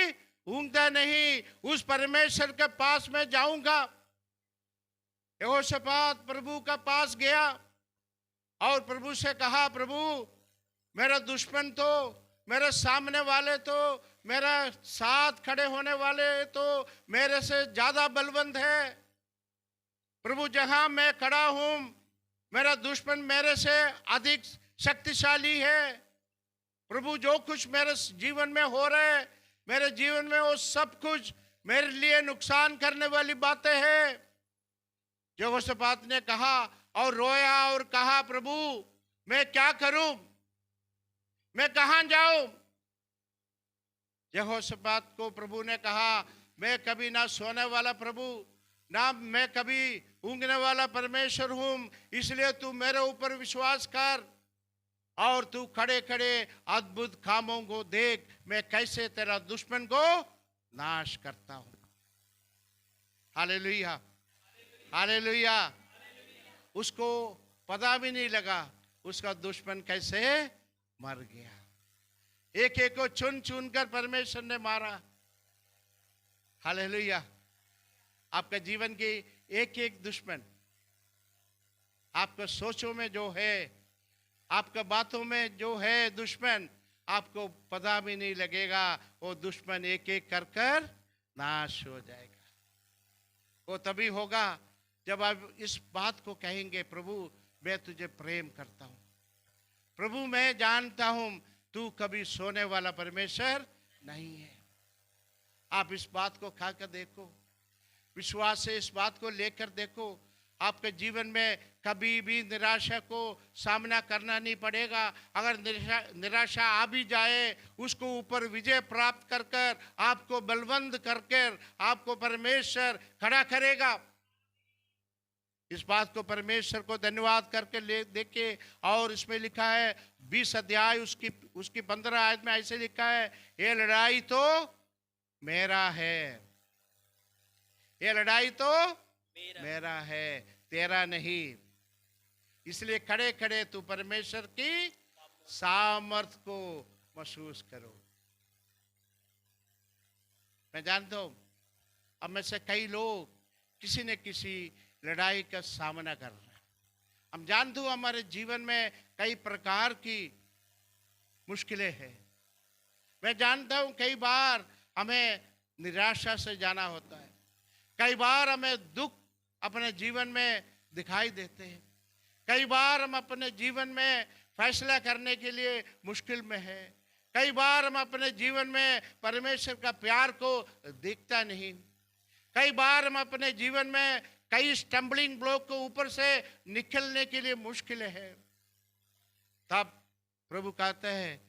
ऊँगता नहीं, उस परमेश्वर के पास मैं जाऊंगा। यहोशापात प्रभु का पास गया और प्रभु से कहा, प्रभु मेरा दुश्मन तो, मेरे सामने वाले तो, मेरा साथ खड़े होने वाले तो मेरे से ज्यादा बलवंत है। प्रभु जहां मैं खड़ा हूं मेरा दुश्मन मेरे से अधिक शक्तिशाली है। प्रभु जो कुछ मेरे जीवन में हो रहा है, मेरे जीवन में वो सब कुछ मेरे लिए नुकसान करने वाली बातें हैं। यहोशापात ने कहा और रोया और कहा, प्रभु मैं क्या करूं, मैं कहां जाऊं। यहोशापात को प्रभु ने कहा, मैं कभी ना सोने वाला प्रभु, ना मैं कभी ऊँगने वाला परमेश्वर हूं, इसलिए तू मेरे ऊपर विश्वास कर और तू खड़े खड़े अद्भुत कामों को देख, मैं कैसे तेरा दुश्मन को नाश करता हूं। Hallelujah, hallelujah. उसको पता भी नहीं लगा उसका दुश्मन कैसे मर गया। एक एक को चुन चुन कर परमेश्वर ने मारा। हालेलुया। आपका जीवन की एक एक दुश्मन, आपका सोचों में जो है, आपका बातों में जो है दुश्मन, आपको पता भी नहीं लगेगा। वो दुश्मन एक एक कर कर नाश हो जाएगा। वो तभी होगा जब आप इस बात को कहेंगे, प्रभु मैं तुझे प्रेम करता हूं, प्रभु मैं जानता हूं तू कभी सोने वाला परमेश्वर नहीं है। आप इस बात को खाकर देखो, विश्वास से इस बात को लेकर देखो, आपके जीवन में कभी भी निराशा को सामना करना नहीं पड़ेगा। अगर निराशा आ भी जाए, उसको ऊपर विजय प्राप्त कर कर, आपको बलवंत कर कर आपको परमेश्वर खड़ा करेगा। इस बात को परमेश्वर को धन्यवाद करके देखिए। और इसमें लिखा है 20 अध्याय उसकी 15 आयत में ऐसे लिखा है, ये लड़ाई तो मेरा है, ये लड़ाई तो मेरा है, तेरा नहीं। इसलिए खड़े खड़े तू परमेश्वर की सामर्थ को महसूस करो। मैं जानता हूं अब में से कई लोग किसी न किसी लड़ाई का सामना कर रहे हैं। हम जानते हो हमारे जीवन में कई प्रकार की मुश्किलें हैं। मैं जानता हूं कई बार हमें निराशा से जाना होता है, कई बार हमें दुख अपने जीवन में दिखाई देते हैं, कई बार हम अपने जीवन में फैसला करने के लिए मुश्किल में है, कई बार हम अपने जीवन में परमेश्वर का प्यार को देखता नहीं, कई बार हम अपने जीवन में कई स्टम्बलिंग ब्लॉक को ऊपर से निकलने के लिए मुश्किल है। तब प्रभु कहते हैं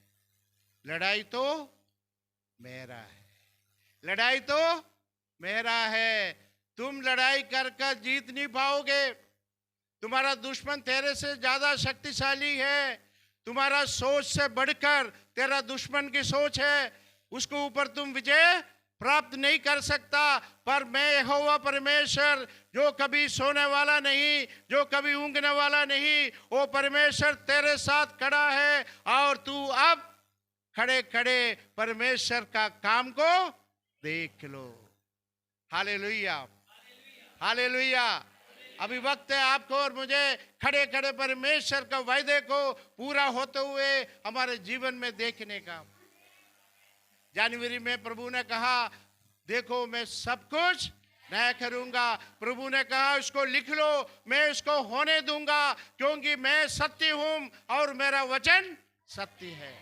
लड़ाई तो मेरा है, लड़ाई तो मेरा है। तुम लड़ाई कर जीत नहीं पाओगे। तुम्हारा दुश्मन तेरे से ज्यादा शक्तिशाली है। तुम्हारा सोच से बढ़कर तेरा दुश्मन की सोच है, उसको ऊपर तुम विजय प्राप्त नहीं कर सकता। पर मैं यहोवा परमेश्वर जो कभी सोने वाला नहीं, जो कभी ऊँघने वाला नहीं, वो परमेश्वर तेरे साथ खड़ा है। और तू अब खड़े खड़े परमेश्वर का काम को देख लो। Hallelujah, hallelujah. अभी वक्त है आपको और मुझे खड़े खड़े परमेश्वर का वायदे को पूरा होते हुए हमारे जीवन में देखने का। जनवरी में प्रभु ने कहा देखो मैं सब कुछ नया करूंगा। प्रभु ने कहा इसको लिख लो, मैं इसको होने दूंगा, क्योंकि मैं सत्य हूं और मेरा वचन सत्य है।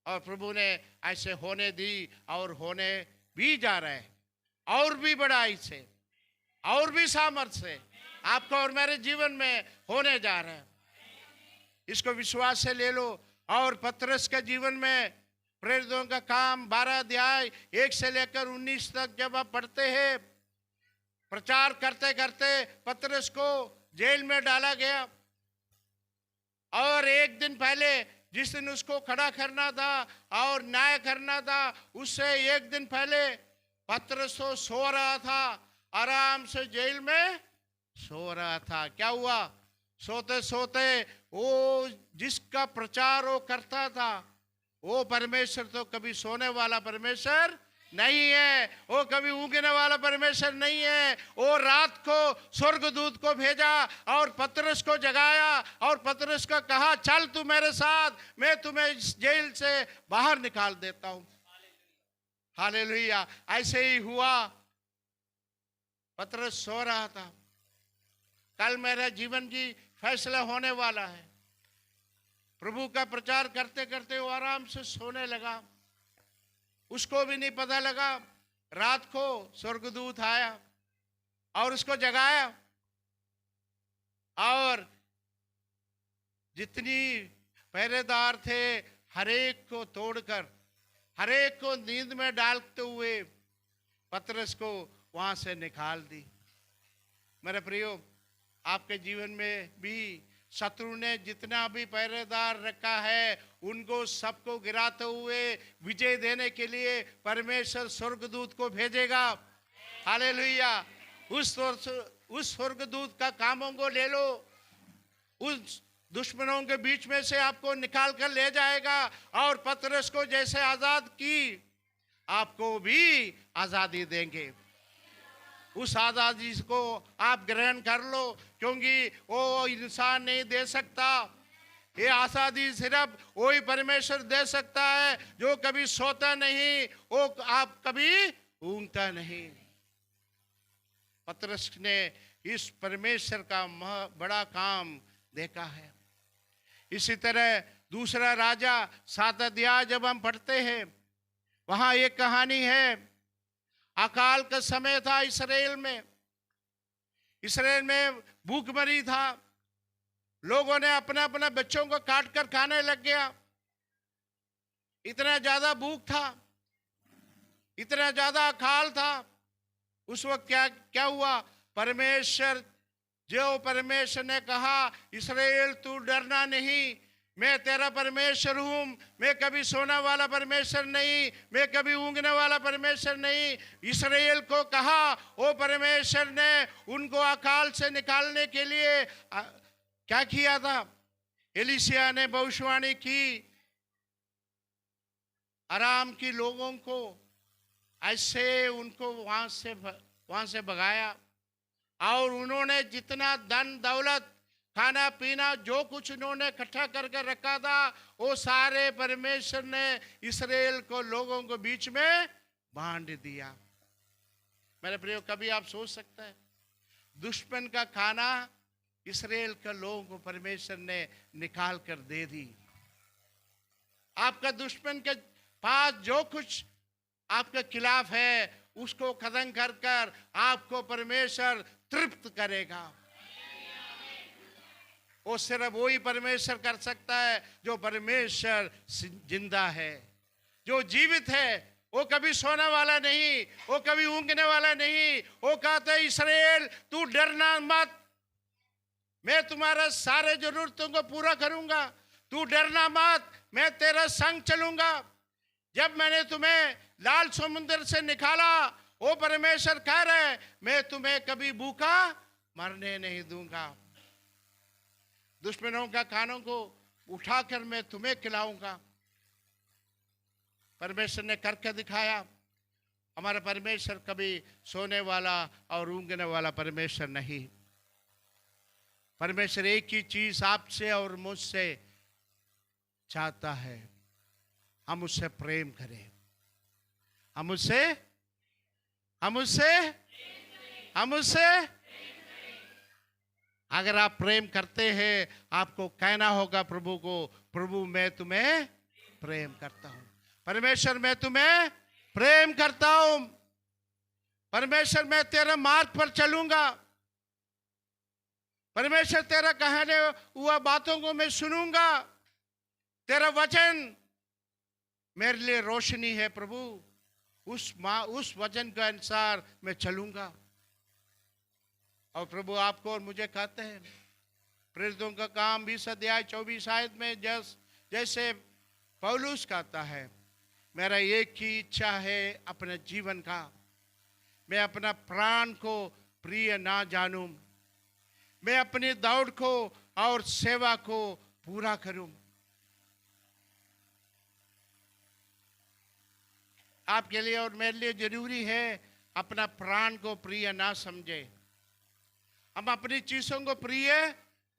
और प्रभु ने ऐसे होने दी और होने भी जा रहे हैं, और भी बड़ाई से और भी सामर्थ्य से आपको और मेरे जीवन में होने जा रहे हैं। इसको विश्वास से ले लो। और पतरस के जीवन में प्रेरितों का काम 12 अध्याय 1 से लेकर 19 तक जब आप पढ़ते हैं, प्रचार करते करते पतरस को जेल में डाला गया। और एक दिन पहले जिस दिन उसको खड़ा करना था और न्याय करना था, उससे एक दिन पहले पतरस तो सो रहा था, आराम से जेल में सो रहा था। क्या हुआ? सोते सोते वो जिसका प्रचार वो करता था, वो परमेश्वर तो कभी सोने वाला परमेश्वर नहीं है, वो कभी ऊँघने वाला परमेश्वर नहीं है। वो रात को स्वर्गदूत को भेजा और पतरस को जगाया और पतरस को कहा चल तू मेरे साथ, मैं तुम्हें इस जेल से बाहर निकाल देता हूं। हालेलुया। ऐसे ही हुआ। पतरस सो रहा था, कल मेरा जीवन की फैसला होने वाला है। प्रभु का प्रचार करते करते वो आराम से सोने लगा। उसको भी नहीं पता लगा, रात को स्वर्गदूत आया और उसको जगाया। और जितनी पहरेदार थे हरेक को तोड़कर, हरेक को नींद में डालते हुए पतरस को वहां से निकाल दी। मेरे प्रियो, आपके जीवन में भी शत्रु ने जितना भी पहरेदार रखा है, उनको सबको गिराते हुए विजय देने के लिए परमेश्वर स्वर्गदूत को भेजेगा। हालेलुया। उस स्वर्गदूत का कामों को ले लो, उस दुश्मनों के बीच में से आपको निकाल कर ले जाएगा। और पतरस को जैसे आजाद की, आपको भी आजादी देंगे। उस आजादी को आप ग्रहण कर लो, क्योंकि वो इंसान नहीं दे सकता। ये आजादी सिर्फ वही परमेश्वर दे सकता है जो कभी सोता नहीं, वो आप कभी ऊँघता नहीं। पतरस ने इस परमेश्वर का बड़ा काम देखा है। इसी तरह दूसरा राजा 7 अध्याय जब हम पढ़ते हैं, वहां एक कहानी है। अकाल का समय था इस्राएल में। इस्राएल में भूखमरी था। लोगों ने अपना अपना बच्चों को काट कर खाने लग गया। इतना ज्यादा भूख था, इतना ज्यादा अकाल था। उस वक्त क्या हुआ? परमेश्वर जो परमेश्वर ने कहा, इस्राएल तू डरना नहीं, मैं तेरा परमेश्वर हूँ, मैं कभी सोने वाला परमेश्वर नहीं, मैं कभी ऊँघने वाला परमेश्वर नहीं। इस्राएल को कहा, वो परमेश्वर ने उनको अकाल से निकालने के लिए क्या किया था? एलिशिया ने भविष्यवाणी की, आराम की लोगों को ऐसे उनको वहां से भगाया, और उन्होंने जितना धन दौलत खाना पीना जो कुछ उन्होंने इकट्ठा करके रखा था, वो सारे परमेश्वर ने इस्राएल को लोगों को बीच में बांट दिया। मेरे प्रियो, कभी आप सोच सकते हैं दुश्मन का खाना इस्राएल के लोगों को परमेश्वर ने निकाल कर दे दी। आपका दुश्मन के पास जो कुछ आपके खिलाफ है उसको खत्म कर कर आपको परमेश्वर तृप्त करेगा। वो सिर्फ वही परमेश्वर कर सकता है जो परमेश्वर जिंदा है, जो जीवित है। वो कभी सोने वाला नहीं, वो कभी ऊँघने वाला नहीं। वो कहता है, इस्राएल तू डरना मत, मैं तुम्हारा सारे जरूरतों को पूरा करूंगा। तू डरना मत, मैं तेरा संग चलूंगा। जब मैंने तुम्हें लाल समुद्र से निकाला, वो परमेश्वर कह रहे, मैं तुम्हें कभी भूखा मरने नहीं दूंगा। दुश्मनों का खानों को उठाकर मैं तुम्हें खिलाऊंगा। परमेश्वर ने करके दिखाया। हमारा परमेश्वर कभी सोने वाला और ऊँघने वाला परमेश्वर नहीं। परमेश्वर एक ही चीज आपसे और मुझसे चाहता है, हम उससे प्रेम करें। हम उससे अगर आप प्रेम करते हैं, आपको कहना होगा प्रभु को, प्रभु मैं तुम्हें प्रेम करता हूं। परमेश्वर मैं तुम्हें प्रेम करता हूं। परमेश्वर मैं तेरे मार्ग पर चलूंगा। परमेश्वर तेरा कहने हुआ बातों को मैं सुनूंगा। तेरा वचन मेरे लिए रोशनी है प्रभु, उस वचन के अनुसार मैं चलूंगा। और प्रभु आपको और मुझे कहते हैं, प्रेरितों का काम 20 अध्याय 24 आयत में जैसे पौलुस कहता है, मेरा एक ही इच्छा है अपने जीवन का, मैं अपना प्राण को प्रिय ना जानूं, मैं अपनी दौड़ को और सेवा को पूरा करूं। आपके लिए और मेरे लिए जरूरी है अपना प्राण को प्रिय ना समझे, हम अपनी चीजों को प्रिय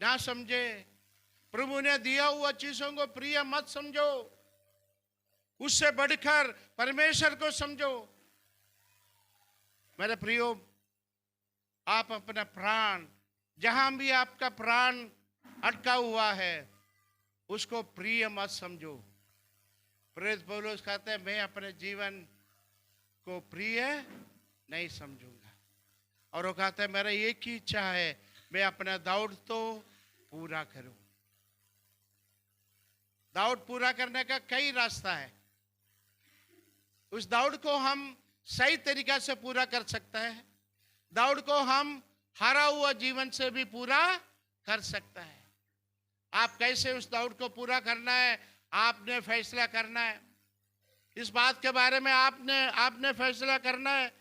ना समझे। प्रभु ने दिया हुआ चीजों को प्रिय मत समझो, उससे बढ़कर परमेश्वर को समझो। मेरे प्रियो, आप अपना प्राण, जहां भी आपका प्राण अटका हुआ है, उसको प्रिय मत समझो। प्रेरित पौलुस कहते हैं, मैं अपने जीवन को प्रिय नहीं समझूंगा। और वो कहता है, मेरा एक ही इच्छा है, मैं अपना दौड़ तो पूरा करूं। दौड़ पूरा करने का कई रास्ता है। उस दौड़ को हम सही तरीका से पूरा कर सकते हैं। दौड़ को हम हारा हुआ जीवन से भी पूरा कर सकता है। आप कैसे उस दौड़ को पूरा करना है, आपने फैसला करना है। इस बात के बारे में आपने फैसला करना है।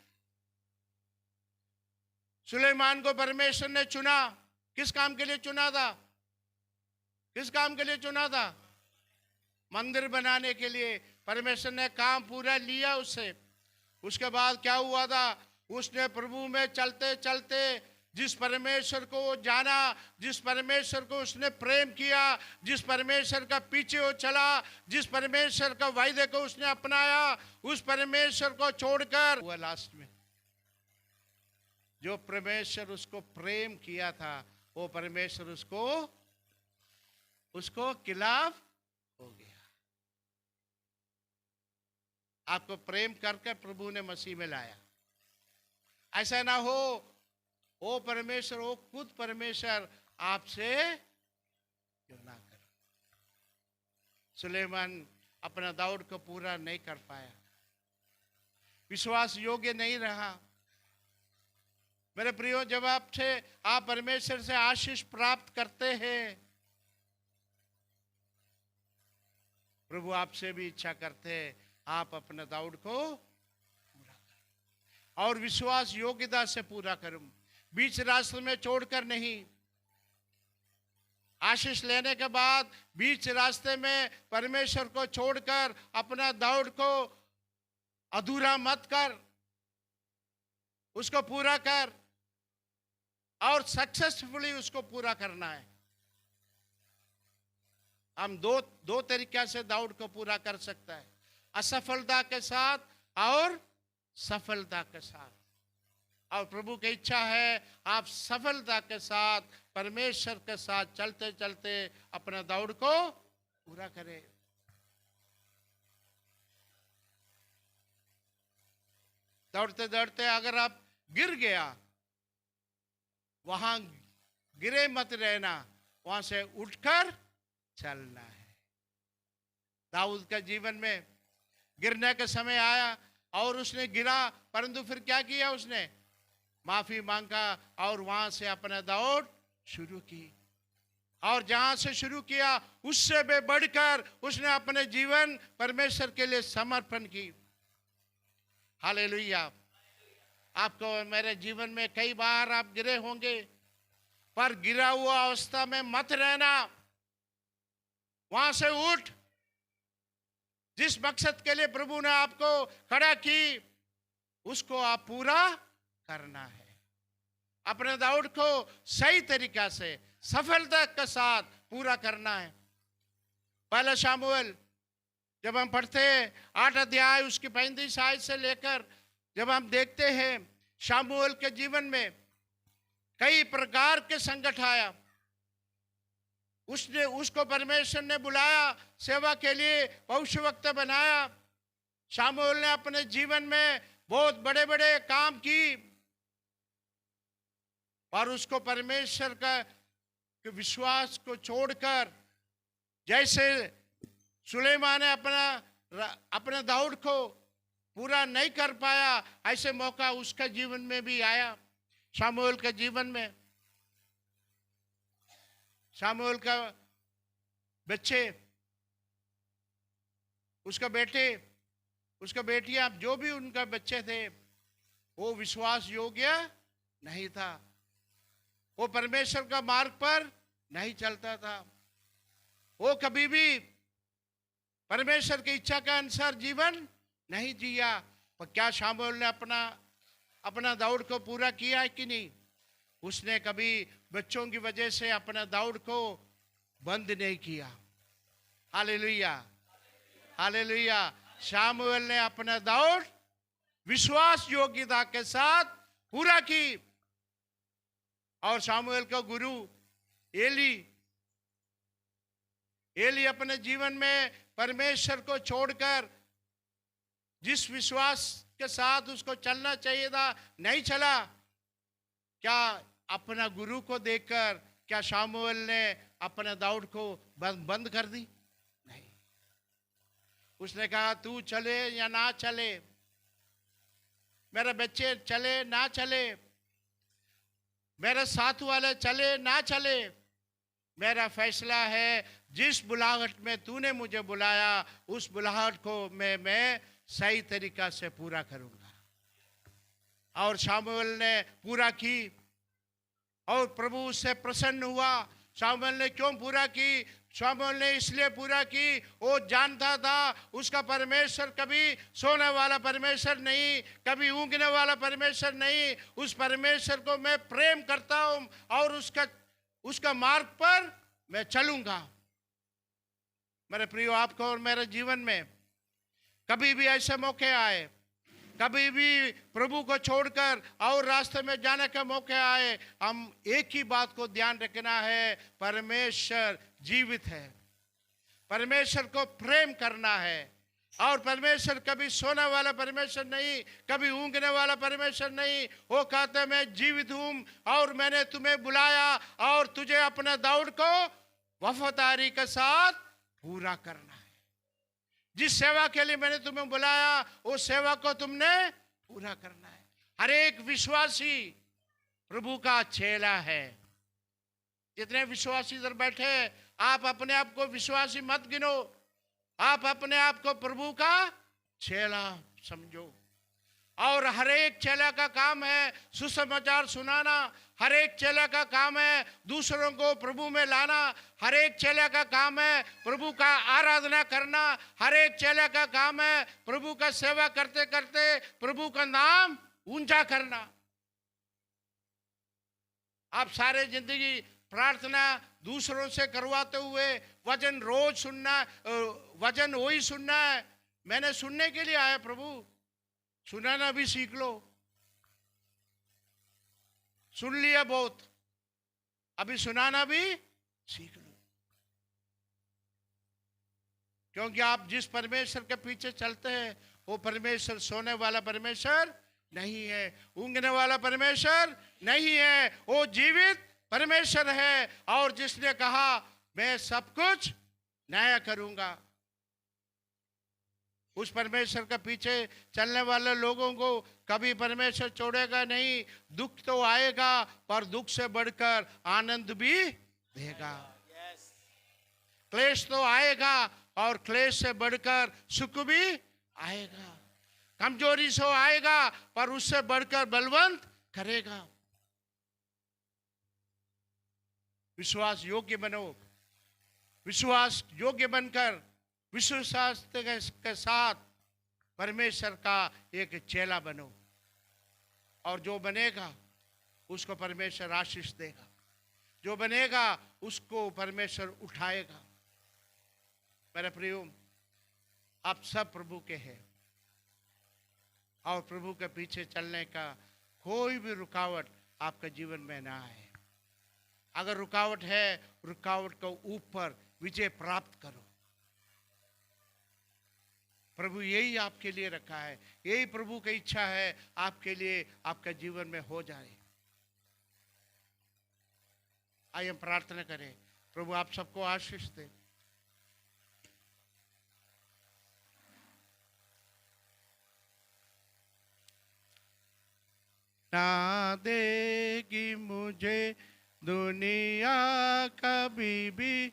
सुलेमान को परमेश्वर ने चुना, किस काम के लिए चुना था? किस काम के लिए चुना था? मंदिर बनाने के लिए। परमेश्वर ने काम पूरा लिया उससे। उसके बाद क्या हुआ था? उसने प्रभु में चलते चलते जिस परमेश्वर को वो जाना, जिस परमेश्वर को उसने प्रेम किया, जिस परमेश्वर का पीछे वो चला, जिस परमेश्वर का वायदे को उसने अपनाया, उस परमेश्वर को छोड़कर हुआ लास्ट में जो परमेश्वर उसको प्रेम किया था, वो परमेश्वर उसको खिलाफ हो गया। आपको प्रेम करके प्रभु ने मसीह में लाया। ऐसा ना हो वो परमेश्वर, वो खुद परमेश्वर आपसे क्यों ना करे। सुलेमान अपना दौड़ को पूरा नहीं कर पाया, विश्वास योग्य नहीं रहा। मेरे प्रियो, जब आप परमेश्वर से आशीष प्राप्त करते हैं, प्रभु आपसे भी इच्छा करते हैं आप अपने दौड़ को पूरा करें और विश्वास योग्यता से पूरा करूं, बीच रास्ते में छोड़कर नहीं। आशीष लेने के बाद बीच रास्ते में परमेश्वर को छोड़कर अपना दौड़ को अधूरा मत कर, उसको पूरा कर और सक्सेसफुली उसको पूरा करना है। हम दो तरीका से दौड़ को पूरा कर सकता है, असफलता के साथ और सफलता के साथ। और प्रभु की इच्छा है आप सफलता के साथ परमेश्वर के साथ चलते चलते अपना दौड़ को पूरा करें। दौड़ते दौड़ते अगर आप गिर गया, वहां गिरे मत रहना, वहां से उठकर चलना है। दाऊद का जीवन में गिरने का समय आया और उसने गिरा, परंतु फिर क्या किया, उसने माफी मांगा और वहां से अपना दौड़ शुरू की। और जहां से शुरू किया उससे भी बढ़कर उसने अपने जीवन परमेश्वर के लिए समर्पण की। हालेलुया। आपको मेरे जीवन में कई बार आप गिरे होंगे, पर गिरा हुआ अवस्था में मत रहना, वहां से उठ। जिस मकसद के लिए प्रभु ने आपको खड़ा की उसको आप पूरा करना है। अपने दौड़ को सही तरीका से सफलता के साथ पूरा करना है। पहला शामुएल जब हम पढ़ते हैं 8 अध्याय उसकी 35 आयत से लेकर जब हम देखते हैं शामुएल के जीवन में कई प्रकार के संकट आया, उसको परमेश्वर ने बुलाया, सेवा के लिए भविष्यवक्ता बनाया। शामुएल ने अपने जीवन में बहुत बड़े बड़े काम की, और उसको परमेश्वर का विश्वास को छोड़कर, जैसे सुलेमान ने अपने दौड़ को पूरा नहीं कर पाया, ऐसे मौका उसका जीवन में भी आया। शामुएल के जीवन में शामुएल का बच्चे, उसका बेटे, उसका बेटियां, जो भी उनका बच्चे थे, वो विश्वास योग्य नहीं था, वो परमेश्वर का मार्ग पर नहीं चलता था, वो कभी भी परमेश्वर की इच्छा के अनुसार जीवन नहीं जिया। पर क्या शामुएल ने अपना दौड़ को पूरा किया कि नहीं? उसने कभी बच्चों की वजह से अपना दौड़ को बंद नहीं किया। Hallelujah, hallelujah. शामुएल ने अपना दौड़ विश्वास योग्यता के साथ पूरा की। और शामुएल का गुरु एली अपने जीवन में परमेश्वर को छोड़कर जिस विश्वास के साथ उसको चलना चाहिए था नहीं चला। क्या अपना गुरु को देखकर क्या शामुएल ने अपने दौड़ को बंद कर दी? नहीं। उसने कहा तू चले या ना चले, मेरे बच्चे चले ना चले, मेरे साथ वाले चले ना चले, मेरा फैसला है जिस बुलाहट में तूने मुझे बुलाया उस बुलाहट को मैं सही तरीका से पूरा करूंगा। और शामुएल ने पूरा की और प्रभु उससे प्रसन्न हुआ। शामुएल ने क्यों पूरा की? शामुएल ने इसलिए पूरा की, वो जानता था उसका परमेश्वर कभी सोने वाला परमेश्वर नहीं, कभी ऊँघने वाला परमेश्वर नहीं। उस परमेश्वर को मैं प्रेम करता हूँ और उसका मार्ग पर मैं चलूंगा। मेरे प्रियो, आपको और मेरे जीवन में कभी भी ऐसे मौके आए, कभी भी प्रभु को छोड़कर और रास्ते में जाने के मौके आए, हम एक ही बात को ध्यान रखना है, परमेश्वर जीवित है, परमेश्वर को प्रेम करना है। और परमेश्वर कभी सोने वाला परमेश्वर नहीं, कभी ऊँघने वाला परमेश्वर नहीं। वो कहते मैं जीवित हूँ और मैंने तुम्हें बुलाया और तुझे अपने दौड़ को वफादारी के साथ पूरा करना है। जिस सेवा के लिए मैंने तुम्हें बुलाया उस सेवा को तुमने पूरा करना है। हर एक विश्वासी प्रभु का चेला है। जितने विश्वासी इधर बैठे, आप अपने आप को विश्वासी मत गिनो, आप अपने आप को प्रभु का चेला समझो। और हर एक चेला का काम है सुसमाचार सुनाना, हर एक चेला का काम है दूसरों को प्रभु में लाना, हर एक चेला का काम है प्रभु का आराधना करना, हर एक चेला का काम है प्रभु का सेवा करते करते प्रभु का नाम ऊंचा करना। आप सारे जिंदगी प्रार्थना दूसरों से करवाते हुए वचन रोज सुनना, वचन वही सुनना है, मैंने सुनने के लिए आया प्रभु, सुनाना भी सीख लो। सुन लिया बहुत, अभी सुनाना भी सीख लो। क्योंकि आप जिस परमेश्वर के पीछे चलते हैं वो परमेश्वर सोने वाला परमेश्वर नहीं है, ऊँघने वाला परमेश्वर नहीं है, वो जीवित परमेश्वर है। और जिसने कहा मैं सब कुछ नया करूंगा, उस परमेश्वर के पीछे चलने वाले लोगों को कभी परमेश्वर छोड़ेगा नहीं। दुख तो आएगा पर दुख से बढ़कर आनंद भी देगा। क्लेश तो आएगा और क्लेश से बढ़कर सुख भी आएगा। कमजोरी से आएगा पर उससे बढ़कर बलवंत करेगा। विश्वास योग्य बनो, विश्वास योग्य बनकर विश्वास के साथ परमेश्वर का एक चेला बनो, और जो बनेगा उसको परमेश्वर आशीष देगा, जो बनेगा उसको परमेश्वर उठाएगा। मेरे प्रियो, आप सब प्रभु के हैं और प्रभु के पीछे चलने का कोई भी रुकावट आपके जीवन में ना आए। अगर रुकावट है, रुकावट को ऊपर विजय प्राप्त करो। प्रभु यही आपके लिए रखा है, यही प्रभु की इच्छा है आपके लिए, आपके जीवन में हो जाए। आइए हम प्रार्थना करें। प्रभु आप सबको आशीष दे। ना देगी मुझे दुनिया कभी भी